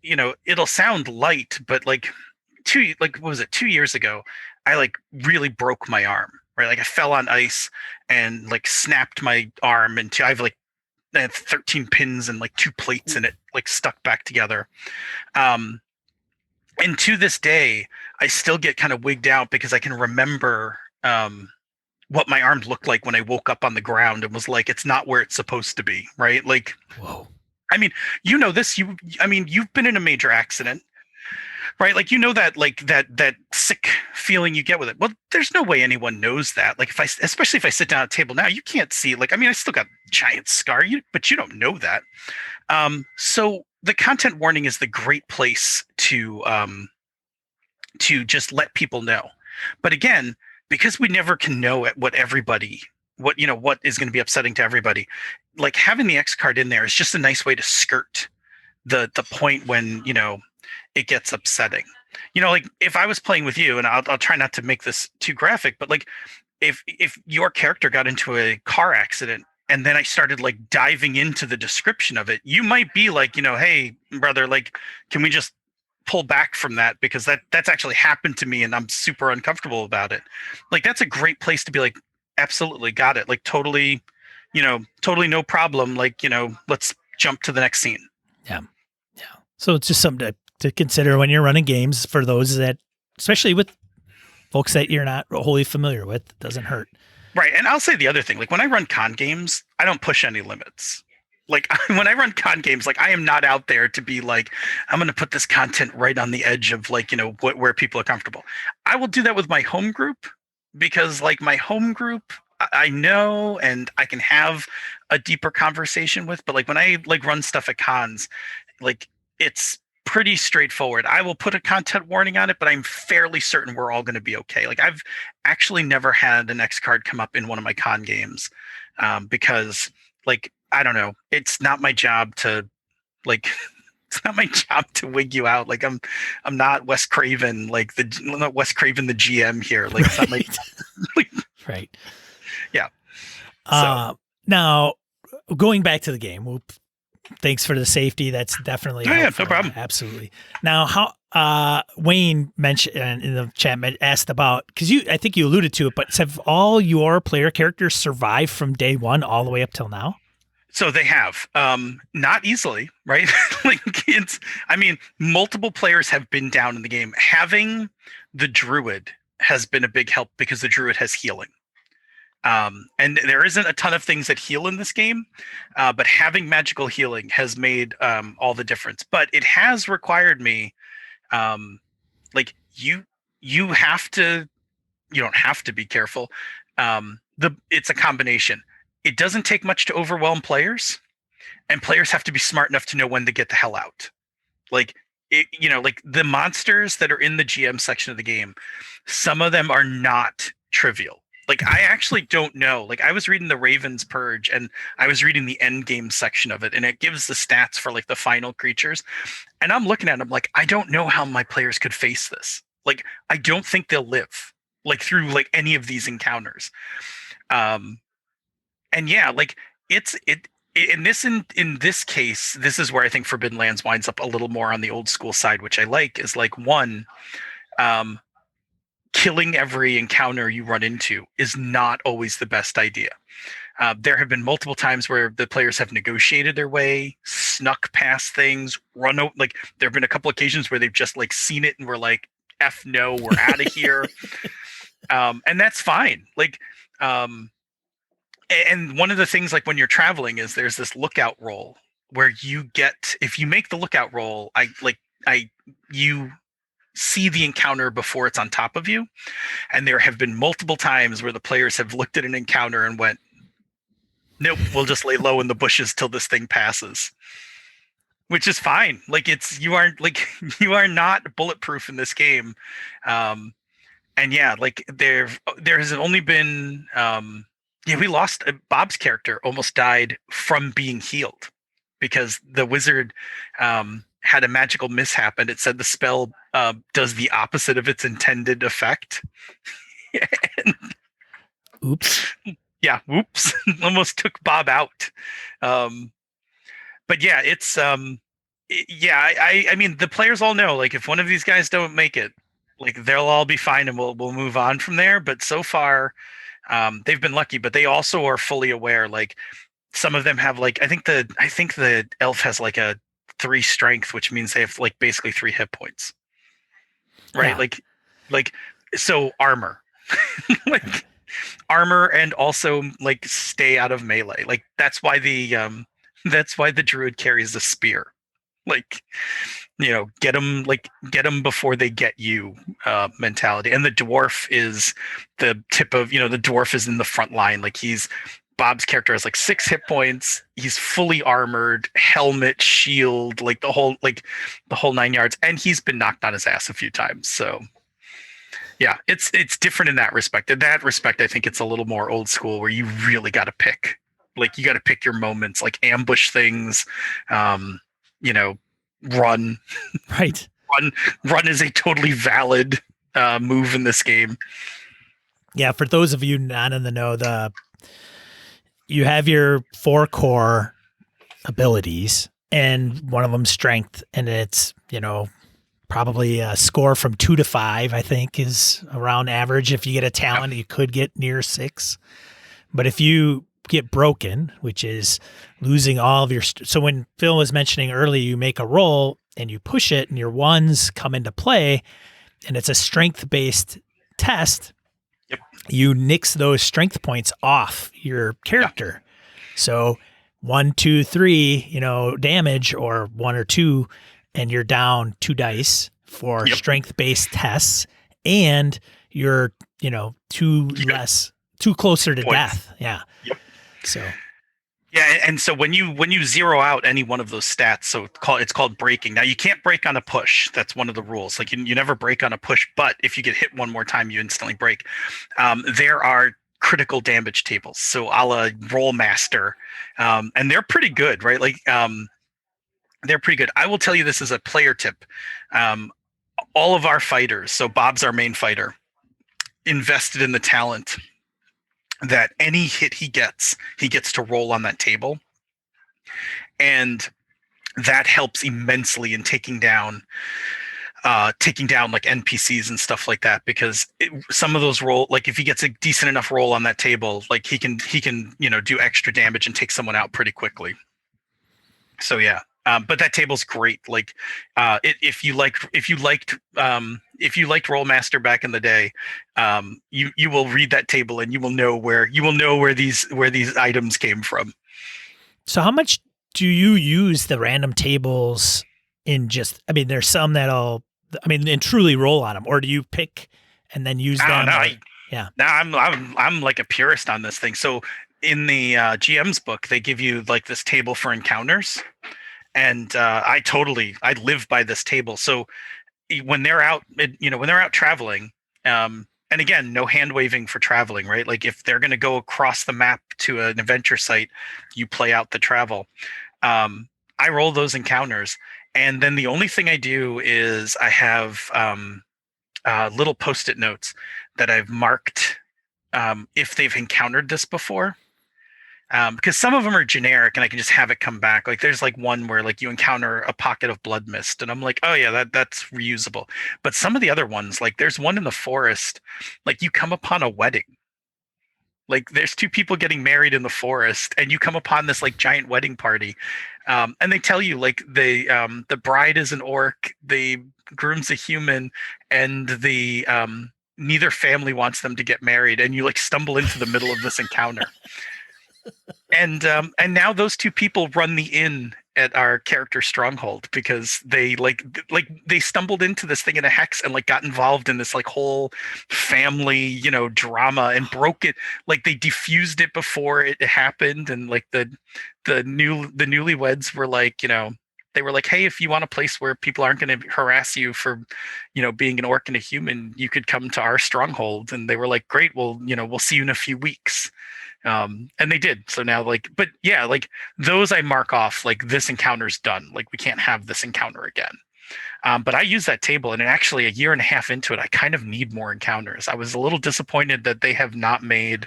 S2: it'll sound light, but like, 2 years ago, I like really broke my arm. Right, like I fell on ice and like snapped my arm into. I have 13 pins and like 2 plates in it, like stuck back together. And to this day, I still get kind of wigged out because I can remember what my arm looked like when I woke up on the ground and was like, it's not where it's supposed to be, right? Like,
S1: Whoa.
S2: I mean, you know this. I mean, you've been in a major accident, right? Like, you know that, like that sick feeling you get with it. Well, there's no way anyone knows that. Like, especially if I sit down at a table now, you can't see. Like, I mean, I still got a giant scar, but you don't know that. So the content warning is the great place to just let people know. But again, because we never can know what everybody, what is going to be upsetting to everybody, like having the X card in there is just a nice way to skirt the point when it gets upsetting. Like if I was playing with you, and I'll try not to make this too graphic, but like if your character got into a car accident and then I started like diving into the description of it, you might be like, hey brother, like can we just pull back from that, because that's actually happened to me and I'm super uncomfortable about it. Like that's a great place to be like, absolutely got it. Like totally, totally no problem. Like, let's jump to the next scene.
S1: Yeah. Yeah. So it's just something to consider when you're running games for those that, especially with folks that you're not wholly familiar with, it doesn't hurt.
S2: Right. And I'll say the other thing, like when I run con games, I don't push any limits. Like when I run con games, like I am not out there to be like, I'm going to put this content right on the edge of like, where people are comfortable. I will do that with my home group, because like my home group, I know and I can have a deeper conversation with, but like when I like run stuff at cons, like it's pretty straightforward. I will put a content warning on it, but I'm fairly certain we're all going to be okay. Like I've actually never had an X card come up in one of my con games, because like I don't know, it's not my job to like it's not my job to wig you out. Like I'm not Wes Craven, like not Wes Craven the GM here. Like it's not my
S1: Right.
S2: like,
S1: Right.
S2: yeah. So
S1: Now going back to the game, thanks for the safety. That's definitely
S2: oh yeah,
S1: helpful.
S2: no problem.
S1: Absolutely. Now, how Wayne mentioned in the chat, asked about, because I think you alluded to it, but have all your player characters survived from day one all the way up till now?
S2: So they have, not easily, right? Like I mean, multiple players have been down in the game. Having the druid has been a big help because the druid has healing. And there isn't a ton of things that heal in this game, but having magical healing has made all the difference. But it has required me, like you have to, you don't have to be careful. It's a combination. It doesn't take much to overwhelm players, and players have to be smart enough to know when to get the hell out. Like like the monsters that are in the GM section of the game, some of them are not trivial. Like I actually don't know. Like I was reading the Raven's Purge and I was reading the end game section of it, and it gives the stats for like the final creatures. And I'm looking at them like, I don't know how my players could face this. Like I don't think they'll live like through like any of these encounters. Um and yeah, like it in this case, this is where I think Forbidden Lands winds up a little more on the old school side, which I like, is like one, um killing every encounter you run into is not always the best idea. There have been multiple times where the players have negotiated their way, snuck past things, like there have been a couple occasions where they've just like seen it and we're like, F no, we're out of here. And that's fine. Like, and one of the things like when you're traveling is there's this lookout roll where if you make the lookout roll, you see the encounter before it's on top of you. And there have been multiple times where the players have looked at an encounter and went, nope, we'll just lay low in the bushes till this thing passes. Which is fine. Like you are not bulletproof in this game. And yeah, like there has only been we lost Bob's character almost died from being healed because the wizard had a magical mishap, and it said the spell does the opposite of its intended effect.
S1: Oops.
S2: Yeah, whoops. Almost took Bob out. But yeah, it's I mean the players all know, like if one of these guys don't make it, like they'll all be fine and we'll move on from there. But so far, they've been lucky, but they also are fully aware. Like some of them have like I think the elf has like a 3 strength, which means they have like basically 3 hit points. right?
S1: Yeah.
S2: Like so armor, like armor, and also like stay out of melee. Like that's why the druid carries the spear. Like get them before they get you mentality. And the dwarf is the tip of the dwarf is in the front line. Like he's Bob's character has like 6 hit points. He's fully armored, helmet, shield, like the whole 9 yards, and he's been knocked on his ass a few times. So yeah, it's different in that respect. In that respect, I think it's a little more old school where you really got to pick. Like you got to pick your moments, like ambush things, um, you know, run,
S1: Right.
S2: run, run is a totally valid move in this game.
S1: Yeah. For those of you not in the know, you have your 4 core abilities, and one of them strength, and it's probably a score from 2 to 5. I think is around average. If you get a
S2: Yep.
S1: talent, you could get near 6. But if you get broken, which is losing all of your so when Phil was mentioning earlier, you make a roll and you push it, and your ones come into play, and it's a strength based test.
S2: Yep.
S1: You nix those strength points off your
S2: Yeah.
S1: character. So 1, 2, 3, damage, or 1 or 2, and you're down 2 dice for
S2: Yep.
S1: strength based tests, and you're, too closer to
S2: Points.
S1: death. Yeah.
S2: Yep.
S1: So
S2: Yeah, and so when you zero out any one of those stats, so it's called breaking. Now you can't break on a push. That's one of the rules. Like you never break on a push, but if you get hit one more time, you instantly break. There are critical damage tables, so a la Roll Master, and they're pretty good, right? Like they're pretty good. I will tell you this as a player tip. Um, all of our fighters, so Bob's our main fighter, invested in the talent that any hit he gets to roll on that table. And that helps immensely in taking down like NPCs and stuff like that, because some of those roll, like if he gets a decent enough roll on that table, like he can do extra damage and take someone out pretty quickly. So yeah. But that table's great. Like, if you liked Rollmaster back in the day, you will read that table and you will know where these items came from.
S1: So how much do you use the random tables in there's some and truly roll on them, or do you pick and then use them? Yeah.
S2: Now I'm like a purist on this thing. So in the GM's book, they give you like this table for encounters, and I live by this table. So when they're out, traveling, and again, no hand waving for traveling, right? Like if they're going to go across the map to an adventure site, you play out the travel. I roll those encounters, and then the only thing I do is I have little post-it notes that I've marked if they've encountered this before. Because some of them are generic and I can just have it come back. Like there's like one where like you encounter a pocket of blood mist and I'm like, oh yeah, that's reusable. But some of the other ones, like there's one in the forest, like you come upon a wedding. Like there's 2 people getting married in the forest and you come upon this like giant wedding party. And they tell you like the bride is an orc, the groom's a human, and the neither family wants them to get married, and you like stumble into the middle of this encounter. And now those 2 people run the inn at our character stronghold because they they stumbled into this thing in a hex and like got involved in this like whole family drama and broke it. Like they diffused it before it happened, and like the newlyweds were like they were like, hey, if you want a place where people aren't going to harass you for being an orc and a human, you could come to our stronghold. And they were like, great, well we'll see you in a few weeks. And they did. So now but yeah, like those I mark off, like this encounter's done. Like we can't have this encounter again. But I use that table, and actually a year and a half into it, I kind of need more encounters. I was a little disappointed that they have not made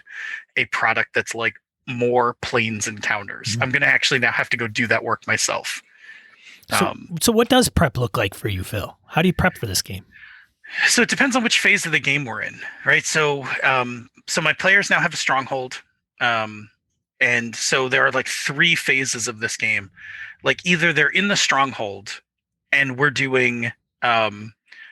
S2: a product that's like more planes encounters.
S1: Mm-hmm.
S2: I'm going to actually now have to go do that work myself.
S1: So what does prep look like for you, Phil? How do you prep for this game?
S2: So it depends on which phase of the game we're in, right? So my players now have a stronghold. And so there are like 3 phases of this game. Like either they're in the stronghold and we're doing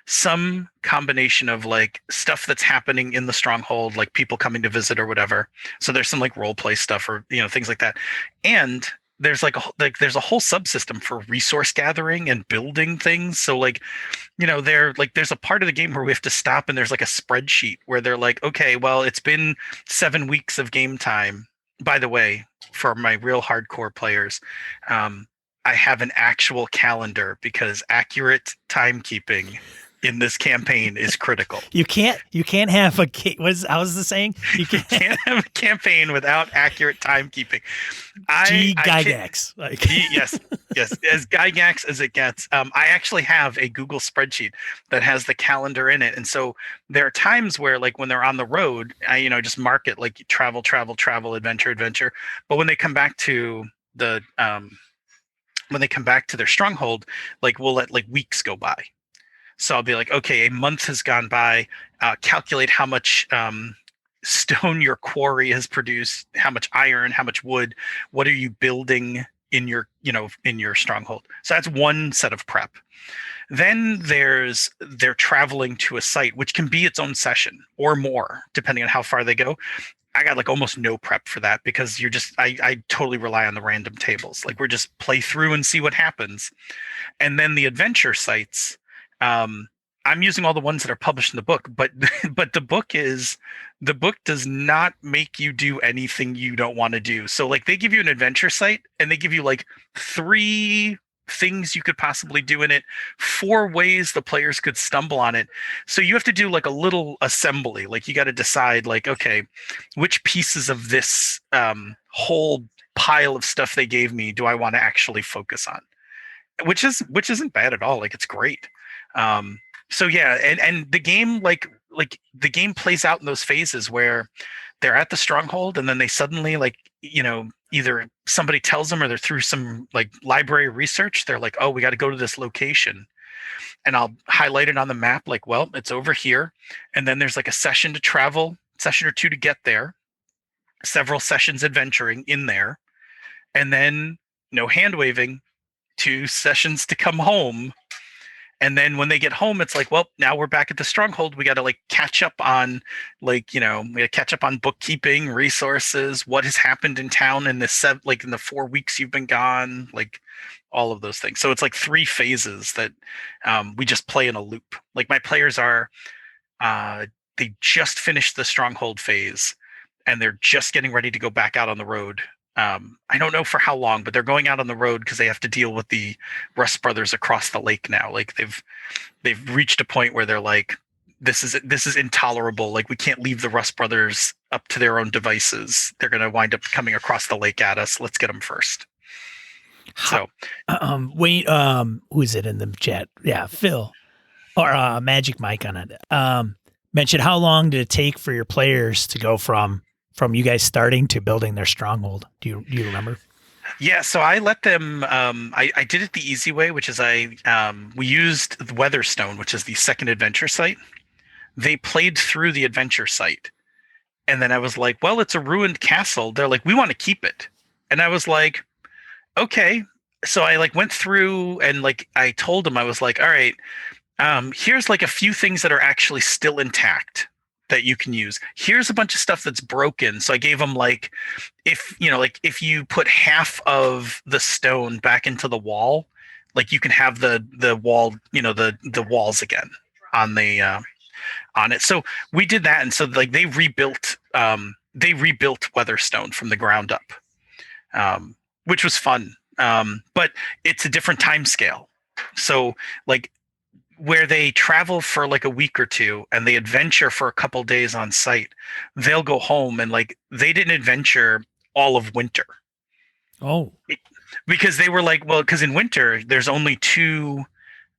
S2: some combination of like stuff that's happening in the stronghold, like people coming to visit or whatever. So there's some like role play stuff or things like that, and there's there's a whole subsystem for resource gathering and building things. So like there's a part of the game where we have to stop and there's like a spreadsheet where they're like, okay, well, it's been 7 weeks of game time. By the way, for my real hardcore players, I have an actual calendar because accurate timekeeping in this campaign is critical.
S1: You can't have a how's the saying?
S2: You can't have a campaign without accurate timekeeping.
S1: Gygax.
S2: Yes, as Gygax as it gets. I actually have a Google spreadsheet that has the calendar in it, and so there are times where, like, when they're on the road, I just mark it like travel, adventure. But when they come back to their stronghold, like, we'll let like weeks go by. So I'll be like, okay, a month has gone by. Calculate how much stone your quarry has produced, how much iron, how much wood. What are you building in your stronghold? So that's one set of prep. Then they're traveling to a site, which can be its own session or more, depending on how far they go. I got like almost no prep for that because I totally rely on the random tables. Like, we're just play through and see what happens. And then the adventure sites, I'm using all the ones that are published in the book, but the book does not make you do anything you don't want to do. So like, they give you an adventure site and they give you like 3 things you could possibly do in it, 4 ways the players could stumble on it. So you have to do like a little assembly. Like, you got to decide, like, okay, which pieces of this whole pile of stuff they gave me do I want to actually focus on? Which isn't bad at all. Like, it's great. So yeah, and the game, like the game plays out in those phases where they're at the stronghold and then they suddenly, like, either somebody tells them or they're through some like library research, they're like, oh, we got to go to this location, and I'll highlight it on the map, like, well, it's over here. And then there's like a session or 2 to get there, several sessions adventuring in there, and then no hand waving, 2 sessions to come home. And then when they get home, it's like, well, now we're back at the stronghold. We got to like catch up on we got to catch up on bookkeeping, resources, what has happened in town in in the 4 weeks you've been gone, like all of those things. So it's like 3 phases that we just play in a loop. Like, my players are, they just finished the stronghold phase and they're just getting ready to go back out on the road. I don't know for how long, but they're going out on the road because they have to deal with the Rust brothers across the lake now. Like, they've reached a point where they're like, this is intolerable. Like, we can't leave the Rust brothers up to their own devices. They're going to wind up coming across the lake at us. Let's get them first. So,
S1: wait, who is it in the chat? Yeah, Phil or Magic Mike on it. Mentioned, how long did it take for your players to go from you guys starting to building their stronghold? Do you remember?
S2: Yeah, so I let them. I did it the easy way, which is we used Weatherstone, which is the second adventure site. They played through the adventure site, and then I was like, "Well, it's a ruined castle." They're like, "We want to keep it," and I was like, "Okay." So I like went through and like I told them, I was like, "All right, here's like a few things that are actually still intact that you can use. Here's a bunch of stuff that's broken." So I gave them like, if you put half of the stone back into the wall, like, you can have the wall, the walls again on the on it. So we did that, and so like they rebuilt Weatherstone from the ground up, which was fun. But it's a different time scale. So like, where they travel for like a week or 2 and they adventure for a couple days on site, they'll go home and like they didn't adventure all of winter.
S1: Oh,
S2: Because they were like, well, because in winter there's only 2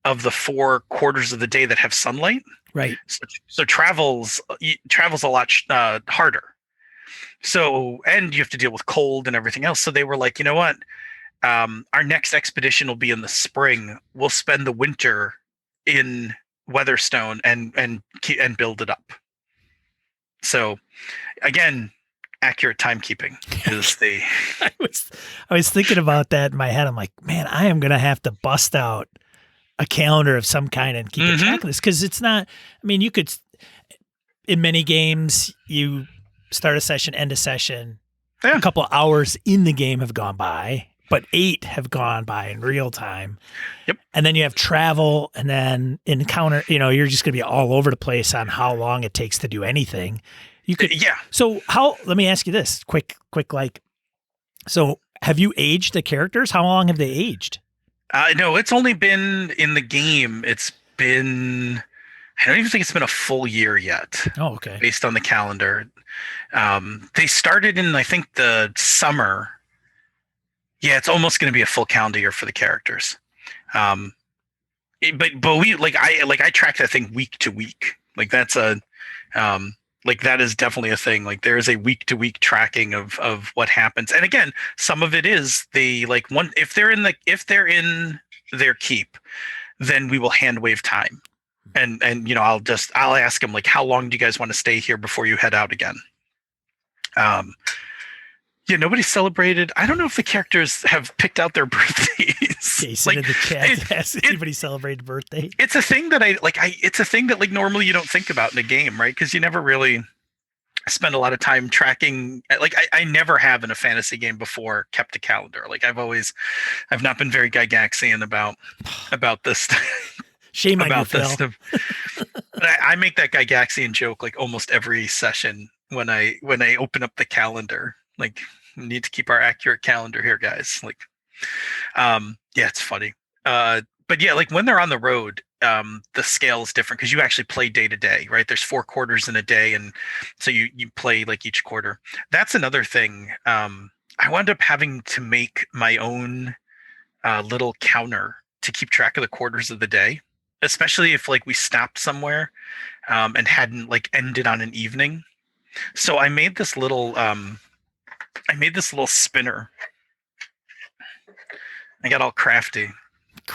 S2: of the 4 quarters of the day that have sunlight.
S1: right.
S2: So travels a lot harder. So, and you have to deal with cold and everything else. So they were like, you know what? Our next expedition will be in the spring. We'll spend the winter in Weatherstone and build it up. So again, accurate timekeeping is the.
S1: I was thinking about that in my head. I'm like, man, I am gonna have to bust out a calendar of some kind and keep a track of this, because it's not. I mean, you could in many games you start a session, end a session.
S2: Yeah.
S1: A couple hours in the game have gone by, but 8 have gone by in real time.
S2: Yep.
S1: And then you have travel, and then encounter. You're just going to be all over the place on how long it takes to do anything. You could,
S2: yeah.
S1: So let me ask you this quick, so have you aged the characters? How long have they aged?
S2: No, it's only been in the game. It's been, I don't even think it's been a full year yet.
S1: Oh, okay.
S2: Based on the calendar. They started in, I think, the summer. Yeah, it's almost going to be a full calendar year for the characters. But we I track that thing week to week. Like that's that is definitely a thing. Like there is a week to week tracking of what happens. And again, some of it is if they're in their keep, then we will hand wave time. And I'll ask them like, how long do you guys want to stay here before you head out again? Nobody celebrated. I don't know if the characters have picked out their birthdays.
S1: Jason in the chat asked if anybody celebrated birthday.
S2: It's a thing that it's a thing that like normally you don't think about in a game, right? Because you never really spend a lot of time tracking. Like I never have in a fantasy game before kept a calendar. Like I've not been very Gygaxian about this.
S1: Shame on
S2: about
S1: you,
S2: this
S1: Phil.
S2: stuff. I make that Gygaxian joke like almost every session when I open up the calendar. Like, we need to keep our accurate calendar here, guys. Like, yeah, it's funny. But yeah, like when they're on the road, the scale is different because you actually play day to day, right? There's 4 quarters in a day, and so you play like each quarter. That's another thing. I wound up having to make my own little counter to keep track of the quarters of the day, especially if like we stopped somewhere and hadn't like ended on an evening. So I made this little spinner. I got all crafty.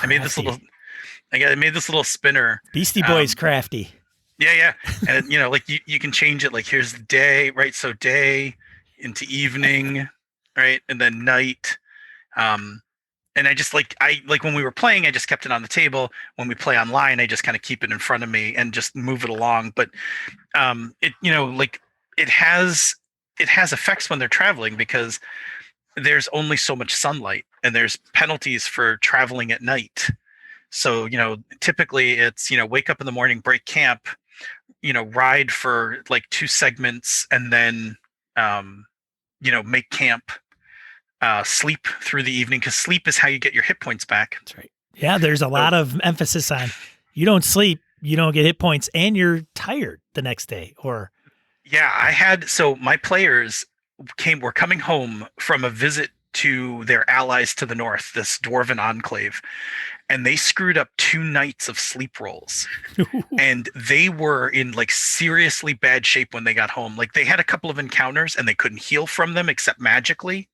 S2: I made this little spinner.
S1: Beastie Boys crafty.
S2: Yeah. And like you can change it, like here's the day, right? So day into evening, right? And then night. And I just like when we were playing, I just kept it on the table. When we play online, I just kind of keep it in front of me and just move it along. But it has effects when they're traveling because there's only so much sunlight and there's penalties for traveling at night. So, typically it's, wake up in the morning, break camp, ride for like 2 segments and then, make camp, sleep through the evening because sleep is how you get your hit points back.
S1: That's right. Yeah. There's a lot of emphasis on you don't sleep, you don't get hit points, and you're tired the next day or.
S2: Yeah, so my players were coming home from a visit to their allies to the north, this dwarven enclave, and they screwed up 2 nights of sleep rolls. And they were in like seriously bad shape when they got home. Like they had a couple of encounters and they couldn't heal from them except magically.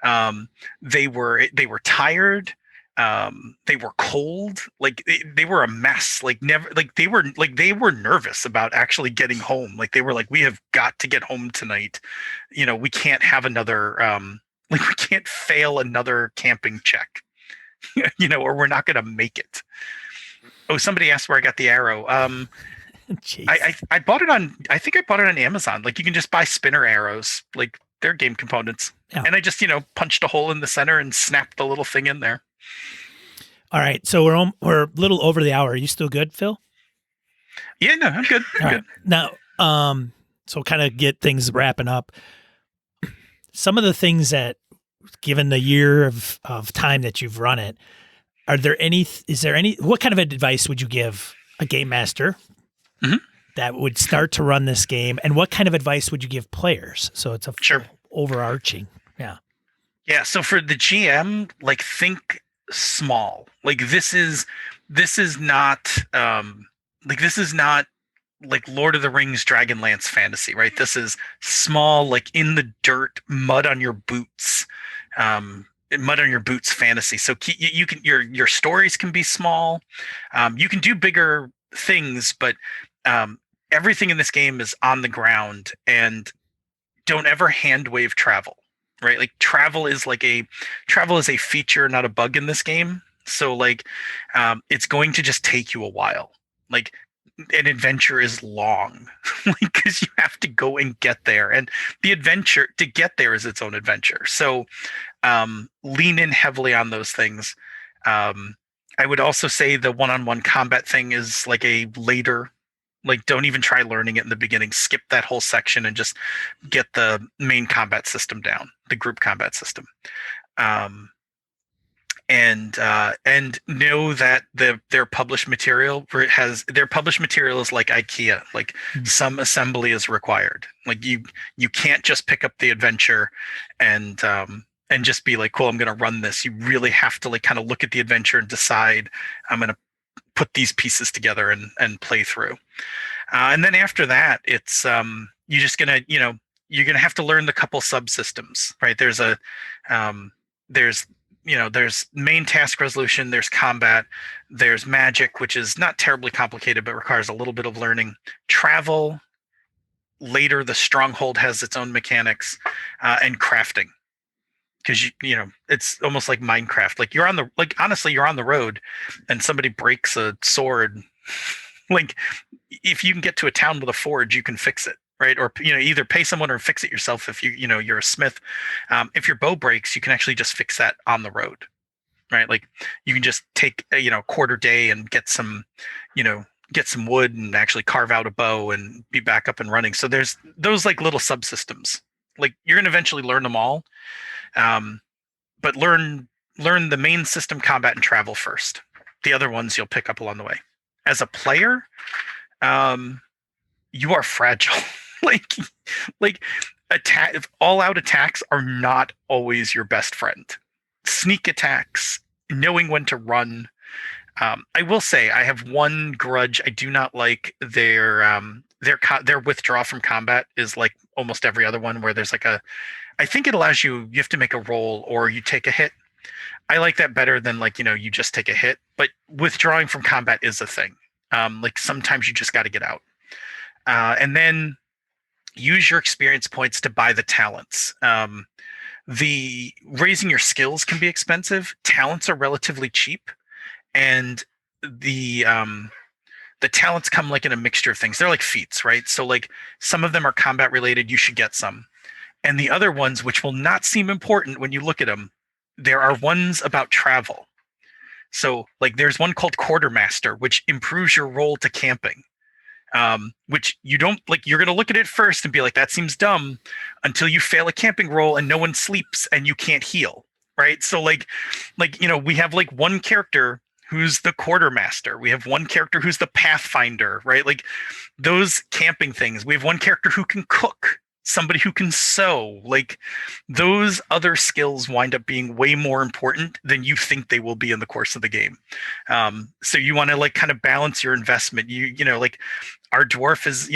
S2: They were tired. They were cold, like they were a mess, like never, like they were nervous about actually getting home. Like they were like, we have got to get home tonight. We can't have another, we can't fail another camping check, or we're not going to make it. Oh, somebody asked where I got the arrow. I bought it I think I bought it on Amazon. Like you can just buy spinner arrows, like they're game components. Yeah. And I just, punched a hole in the center and snapped the little thing in there.
S1: All right, so we're a little over the hour. Are you still good, Phil?
S2: Yeah, no, I'm good. I'm good.
S1: Now, so kind of get things wrapping up. Some of the things that, given the year of time that you've run it, what kind of advice would you give a game master that would start to run this game, and what kind of advice would you give players? So it's overarching. Yeah.
S2: Yeah. So for the GM, like think small. Like this is not like Lord of the Rings Dragonlance fantasy, right? This is small, like in the dirt, mud on your boots fantasy. So you can your stories can be small. You can do bigger things, but everything in this game is on the ground, and don't ever hand wave travel, right? Like travel is a feature, not a bug in this game. So like, it's going to just take you a while. Like an adventure is long because you have to go and get there, and the adventure to get there is its own adventure. So lean in heavily on those things. Um, I would also say the one-on-one combat thing is like a later, like don't even try learning it in the beginning. Skip that whole section and just get the main combat system down, the group combat system. Um, and know that their published material has their published material is like IKEA. Like some assembly is required. Like you can't just pick up the adventure and just be like, cool, I'm gonna run this. You really have to like kind of look at the adventure and decide I'm gonna put these pieces together and play through. And then after that, it's you're just gonna you're gonna have to learn the couple subsystems, right? There's there's main task resolution, there's combat, there's magic, which is not terribly complicated but requires a little bit of learning. Travel, later the stronghold has its own mechanics, and crafting. Because it's almost like Minecraft. Like honestly, you're on the road, and somebody breaks a sword. Like if you can get to a town with a forge, you can fix it, right? Or either pay someone or fix it yourself. If you're a smith, if your bow breaks, you can actually just fix that on the road, right? Like you can just take a quarter day and get some wood and actually carve out a bow and be back up and running. So there's those like little subsystems. Like you're gonna eventually learn them all, but learn the main system, combat and travel first. The other ones you'll pick up along the way. As a player, you are fragile. like all out attacks are not always your best friend. Sneak attacks, knowing when to run. I will say I have one grudge. I do not like their withdraw from combat is like almost every other one, where there's like I think it allows you have to make a roll or you take a hit. I like that better than like you just take a hit. But withdrawing from combat is a thing. Like sometimes you just got to get out, and then use your experience points to buy the talents. The raising your skills can be expensive. Talents are relatively cheap, and the talents come like in a mixture of things. They're like feats, right? So like some of them are combat related. You should get some, and the other ones, which will not seem important when you look at them, there are ones about travel. So like there's one called Quartermaster, which improves your roll to camping. Which you don't like. You're gonna look at it first and be like, that seems dumb, until you fail a camping roll and no one sleeps and you can't heal, right? So like we have like one character who's the Quartermaster. We have one character who's the Pathfinder, right? Like those camping things. We have one character who can cook, somebody who can sew. Like those other skills wind up being way more important than you think they will be in the course of the game. So you want to like kind of balance your investment. Like our dwarf is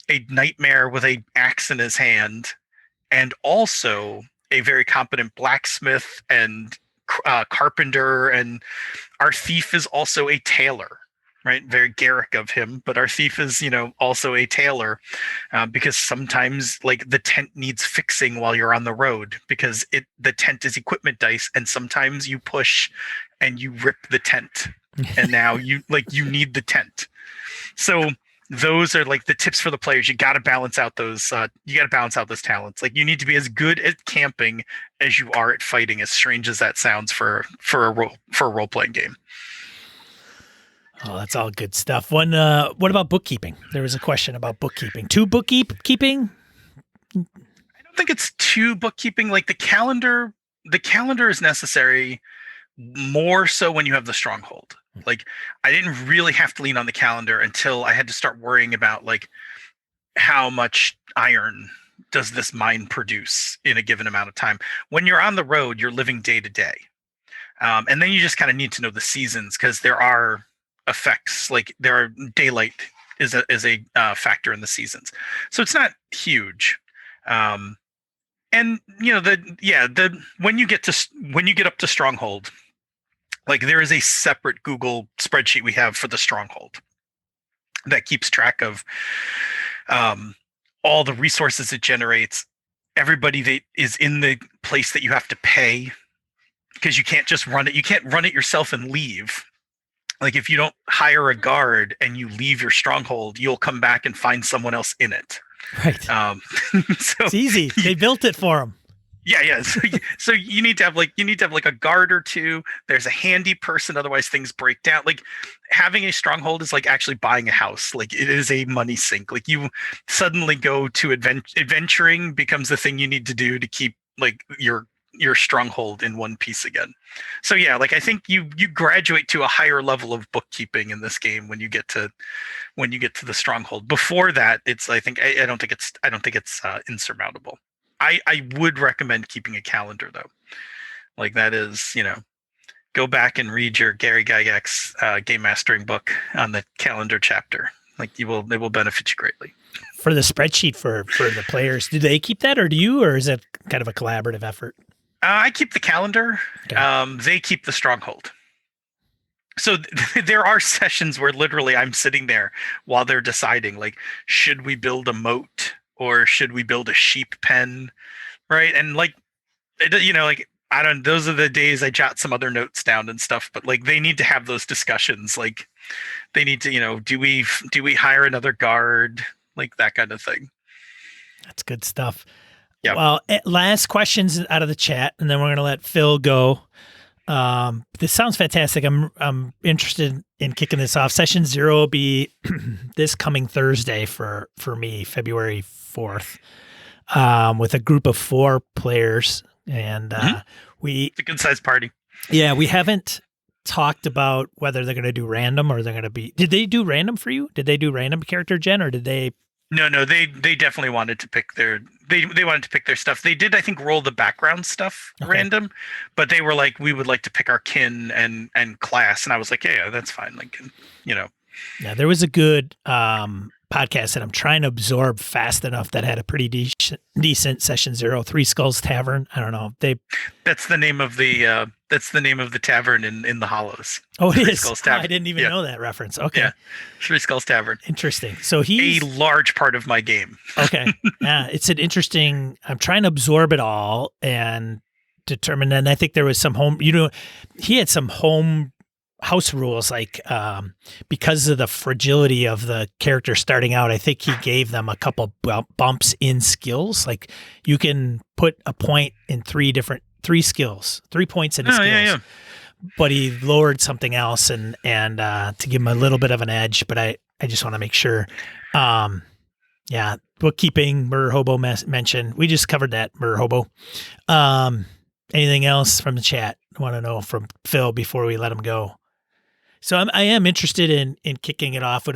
S2: a nightmare with a axe in his hand, and also a very competent blacksmith and carpenter, and our thief is also a tailor, right? Very Garrick of him, but our thief is also a tailor, because sometimes like the tent needs fixing while you're on the road, because the tent is equipment dice, and sometimes you push and you rip the tent and now you need the tent. So those are like the tips for the players. You got to balance out those talents. Like you need to be as good at camping as you are at fighting, as strange as that sounds for a role playing game.
S1: Oh, that's all good stuff. What about bookkeeping? There was a question about bookkeeping. To bookkeeping?
S2: I don't think it's to bookkeeping. Like the calendar is necessary more so when you have the stronghold. Like I didn't really have to lean on the calendar until I had to start worrying about like how much iron does this mine produce in a given amount of time. When you're on the road, you're living day to day. And then you just kind of need to know the seasons, because there are effects, like there are daylight is a factor in the seasons. So it's not huge. And when you get up to stronghold, like there is a separate Google spreadsheet we have for the stronghold that keeps track of all the resources it generates, everybody that is in the place that you have to pay, because you can't just run it. You can't run it yourself and leave. Like if you don't hire a guard and you leave your stronghold, you'll come back and find someone else in it.
S1: Right.
S2: So
S1: It's easy. They built it for them.
S2: yeah. So you need to have like a guard or two. There's a handy person, otherwise things break down. Like having a stronghold is like actually buying a house. Like it is a money sink. Like you suddenly go to adventuring becomes the thing you need to do to keep like your stronghold in one piece again. So yeah, like I think you graduate to a higher level of bookkeeping in this game when you get to the stronghold. Before that, it's I don't think it's insurmountable. I would recommend keeping a calendar though. Like that is, go back and read your Gary Gygax game mastering book on the calendar chapter. Like it will benefit you greatly.
S1: For the spreadsheet for the players, do they keep that, or do you, or is it kind of a collaborative effort?
S2: I keep the calendar.
S1: Okay.
S2: They keep the stronghold. So there are sessions where literally I'm sitting there while they're deciding, like, should we build a moat or should we build a sheep pen, right? And like, like I don't. Those are the days I jot some other notes down and stuff. But like, they need to have those discussions. Like, they need to, do we hire another guard, like that kind of thing.
S1: That's good stuff.
S2: Yep.
S1: Well, last questions out of the chat, and then we're going to let Phil go. This sounds fantastic. I'm interested in kicking this off. Session 0 will be this coming Thursday for me, February 4th, with a group of 4 players. And
S2: it's a good sized party.
S1: Yeah, we haven't talked about whether they're going to do random or they're going to be. Did they do random for you? Did they do random character gen, or did they?
S2: No, they definitely wanted to pick their they wanted to pick their stuff. They did, I think, roll the background stuff random, but they were like, we would like to pick our kin and class, and I was like, yeah, that's fine. Like,
S1: Yeah, there was a good podcast that I'm trying to absorb fast enough that had a pretty decent session 0, Three Skulls Tavern. I don't know.
S2: That's the name of the tavern in the Hollows.
S1: Oh, it
S2: Three
S1: is.
S2: Skulls Tavern.
S1: I didn't even know that reference. Okay.
S2: Yeah. Three Skulls Tavern.
S1: Interesting. So he's
S2: a large part of my game.
S1: Okay. Yeah, it's an interesting. I'm trying to absorb it all and determine. And I think there was some he had some home house rules, like because of the fragility of the character starting out. I think he gave them a couple bumps in skills. Like you can put a point in 3 skills, 3 points in skills. Yeah. But he lowered something else and to give him a little bit of an edge. But I just want to make sure. Yeah, bookkeeping, Murder Hobo mentioned. We just covered that, Murder Hobo. Anything else from the chat? I want to know from Phil before we let him go. So I am interested in kicking it off.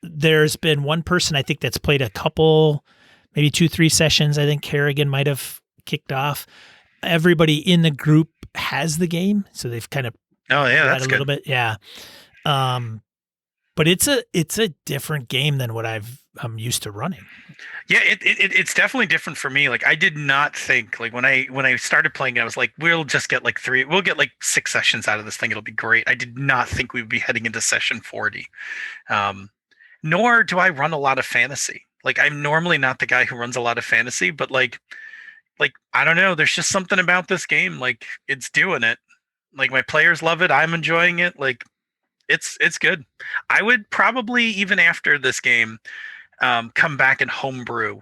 S1: There's been one person I think that's played a couple, maybe 2-3 sessions. I think Kerrigan might have kicked off. Everybody in the group has the game, so they've kind of
S2: that's
S1: a
S2: good.
S1: little bit, yeah. But it's a different game than what I'm used to running.
S2: Yeah, it's definitely different for me. Like I did not think, like when I started playing it, I was like, we'll get like 6 sessions out of this thing. It'll be great. I did not think we would be heading into session 40. Nor do I run a lot of fantasy. Like I'm normally not the guy who runs a lot of fantasy, but like I don't know, there's just something about this game. Like it's doing it. Like my players love it. I'm enjoying it. Like it's good. I would probably, even after this game, come back and homebrew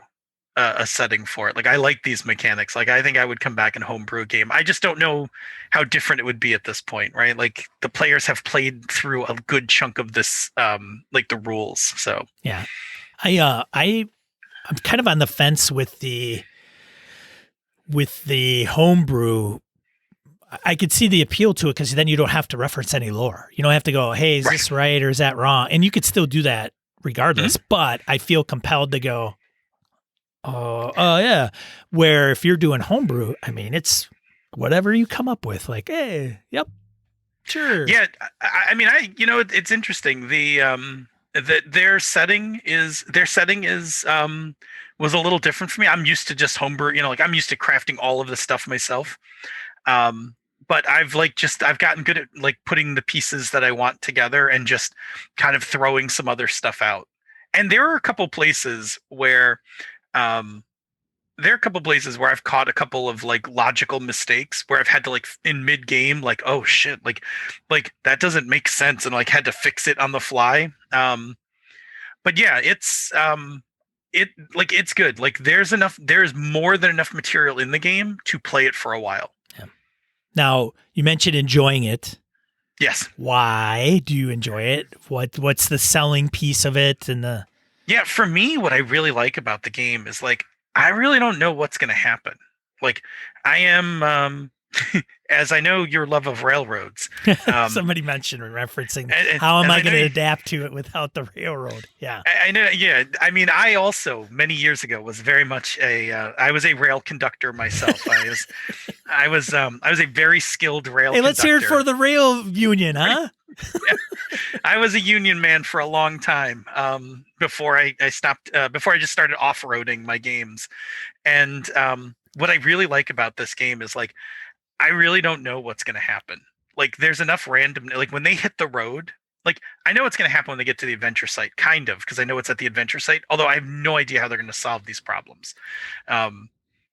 S2: a setting for it. Like I like these mechanics. Like I think I would come back and homebrew a game. I just don't know how different it would be at this point, right? Like the players have played through a good chunk of this, like the rules. So
S1: yeah, I'm kind of on the fence with the homebrew. I could see the appeal to it because then you don't have to reference any lore. You don't have to go, hey, is this right or is that wrong? And you could still do that regardless. Mm-hmm. But I feel compelled to go, oh, yeah. Where if you're doing homebrew, I mean, it's whatever you come up with. Like, hey, yep, sure.
S2: Yeah, I mean, it's interesting. Their setting is was a little different for me. I'm used to just homebrew. Like I'm used to crafting all of the stuff myself. But I've gotten good at like putting the pieces that I want together and just kind of throwing some other stuff out. And there are a couple places where there are a couple places where I've caught a couple of like logical mistakes where I've had to like in mid game, like, oh shit, like that doesn't make sense, and like had to fix it on the fly. But yeah, it like it's good. Like there's more than enough material in the game to play it for a while.
S1: Yeah. Now, you mentioned enjoying it.
S2: Yes.
S1: Why do you enjoy it? What's the selling piece of it? And the
S2: Yeah, for me, what I really like about the game is like I really don't know what's going to happen. Like I am, as I know your love of railroads.
S1: somebody mentioned referencing
S2: And,
S1: how am
S2: and
S1: I
S2: I know
S1: going to
S2: you,
S1: adapt to it without the railroad? Yeah.
S2: I know, yeah. I mean, I also many years ago was very much I was a rail conductor myself. I was a very skilled rail.
S1: Hey, let's
S2: conductor.
S1: hear it for the rail union, huh?
S2: I was a union man for a long time before I stopped before I just started off-roading my games. And what I really like about this game is like I really don't know what's going to happen. Like there's enough random like when they hit the road, like I know what's going to happen when they get to the adventure site, kind of, because I know it's at the adventure site, although I have no idea how they're going to solve these problems.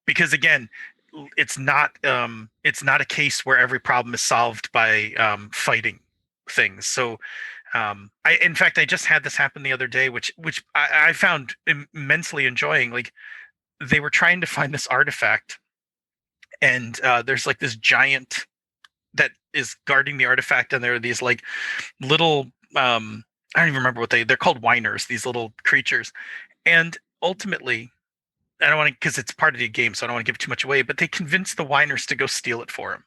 S2: Because again, it's not a case where every problem is solved by fighting things. So I in fact I just had this happen the other day, which I found immensely enjoying. Like they were trying to find this artifact, and there's like this giant that is guarding the artifact, and there are these like little I don't even remember what they're called, whiners, these little creatures. And ultimately, I don't want to, because it's part of the game, so I don't want to give too much away, but they convinced the whiners to go steal it for him.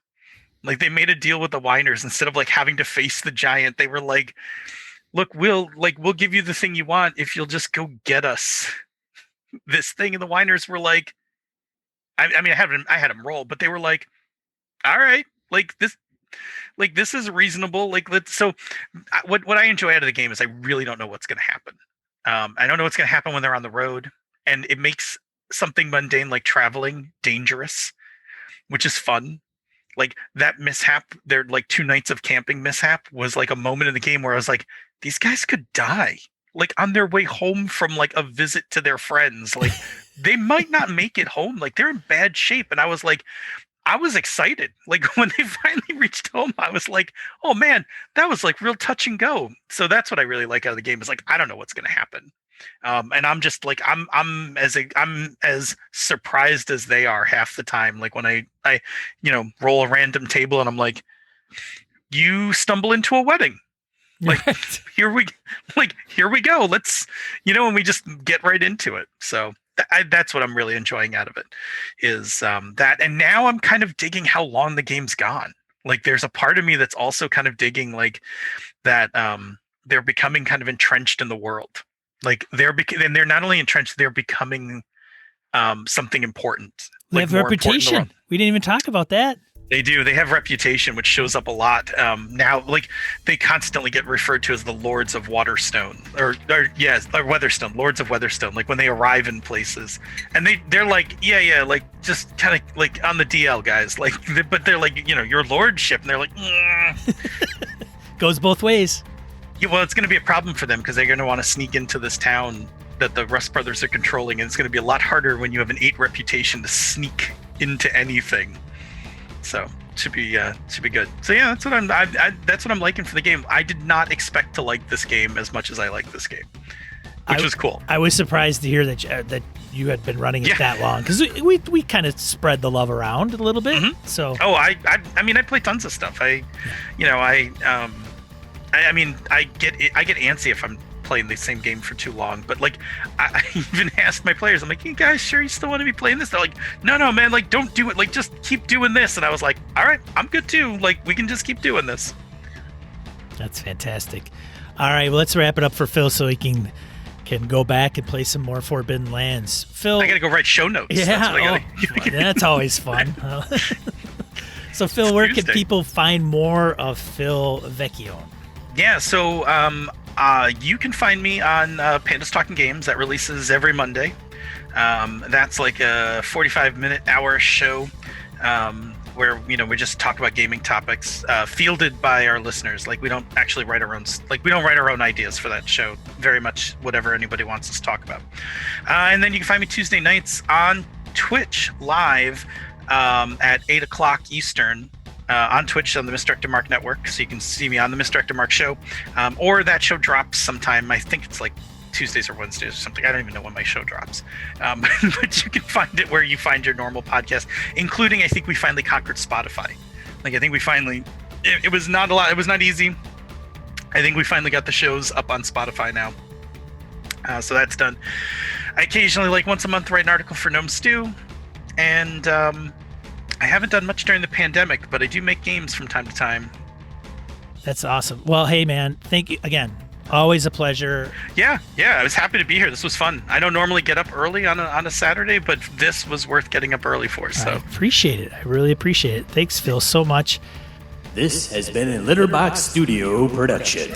S2: Like they made a deal with the whiners instead of like having to face the giant. They were like, look, we'll give you the thing you want if you'll just go get us this thing. And the whiners were like, I mean, I had them roll, but they were like, all right, like this is reasonable. Like let's. So, what I enjoy out of the game is I really don't know what's going to happen. I don't know what's going to happen when they're on the road, and it makes something mundane like traveling dangerous, which is fun. Like that mishap, their like 2 nights of camping mishap was like a moment in the game where I was like, these guys could die like on their way home from like a visit to their friends. Like they might not make it home. Like they're in bad shape. And I was like, I was excited. Like when they finally reached home, I was like, oh man, that was like real touch and go. So that's what I really like out of the game is like, I don't know what's going to happen. And I'm just like I'm as surprised as they are half the time. Like when I roll a random table and I'm like, you stumble into a wedding. Like here we go. Let's and we just get right into it. So that's what I'm really enjoying out of it is that. And now I'm kind of digging how long the game's gone. Like there's a part of me that's also kind of digging like that they're becoming kind of entrenched in the world. Like and they're not only entrenched, they're becoming something important.
S1: They
S2: like
S1: have reputation. We didn't even talk about that.
S2: They do. They have reputation, which shows up a lot now. Like they constantly get referred to as the Lords of Waterstone, or Weatherstone, Lords of Weatherstone. Like when they arrive in places, and they're like, yeah, like just kind of like on the DL guys, like, but they're like, your lordship, and they're like,
S1: goes both ways.
S2: Yeah, well, it's going to be a problem for them because they're going to want to sneak into this town that the Rust brothers are controlling, and it's going to be a lot harder when you have an 8 reputation to sneak into anything. So should be good. So yeah, that's what that's what I'm liking for the game. I did not expect to like this game as much as I like this game, which was cool.
S1: I was surprised to hear that you had been running it that long, because we kind of spread the love around a little bit. Mm-hmm. So
S2: I mean I play tons of stuff. I get antsy if I'm playing the same game for too long, but like I even asked my players, I'm like, you guys sure you still want to be playing this? They're like, no man, like don't do it, like just keep doing this. And I was like, all right, I'm good too, like we can just keep doing this.
S1: That's fantastic. All right, well, let's wrap it up for Phil so he can go back and play some more Forbidden Lands. Phil,
S2: I gotta go write show notes.
S1: Yeah, that's always fun. So Phil, where can people find more of Phil Vecchione?
S2: Yeah, so you can find me on Pandas Talking Games. That releases every Monday. That's like a 45-hour show where we just talk about gaming topics fielded by our listeners. Like we don't actually write our own ideas for that show. Very much whatever anybody wants us to talk about. And then you can find me Tuesday nights on Twitch live at 8 o'clock Eastern on Twitch on the Misdirected Mark Network, so you can see me on the Misdirected Mark show, or that show drops sometime. I think it's like Tuesdays or Wednesdays or something. I don't even know when my show drops, but you can find it where you find your normal podcast, including I think we finally conquered Spotify. Like I think we finally, it was not a lot. It was not easy. I think we finally got the shows up on Spotify now. So that's done. I occasionally, like once a month, write an article for Gnome Stew, and I haven't done much during the pandemic, but I do make games from time to time.
S1: That's awesome. Well, hey man, thank you again. Always a pleasure.
S2: Yeah, I was happy to be here. This was fun. I don't normally get up early on a Saturday, but this was worth getting up early for. So
S1: I appreciate it. I really appreciate it. Thanks, Phil, so much.
S3: This has been a Litterbox Studio production.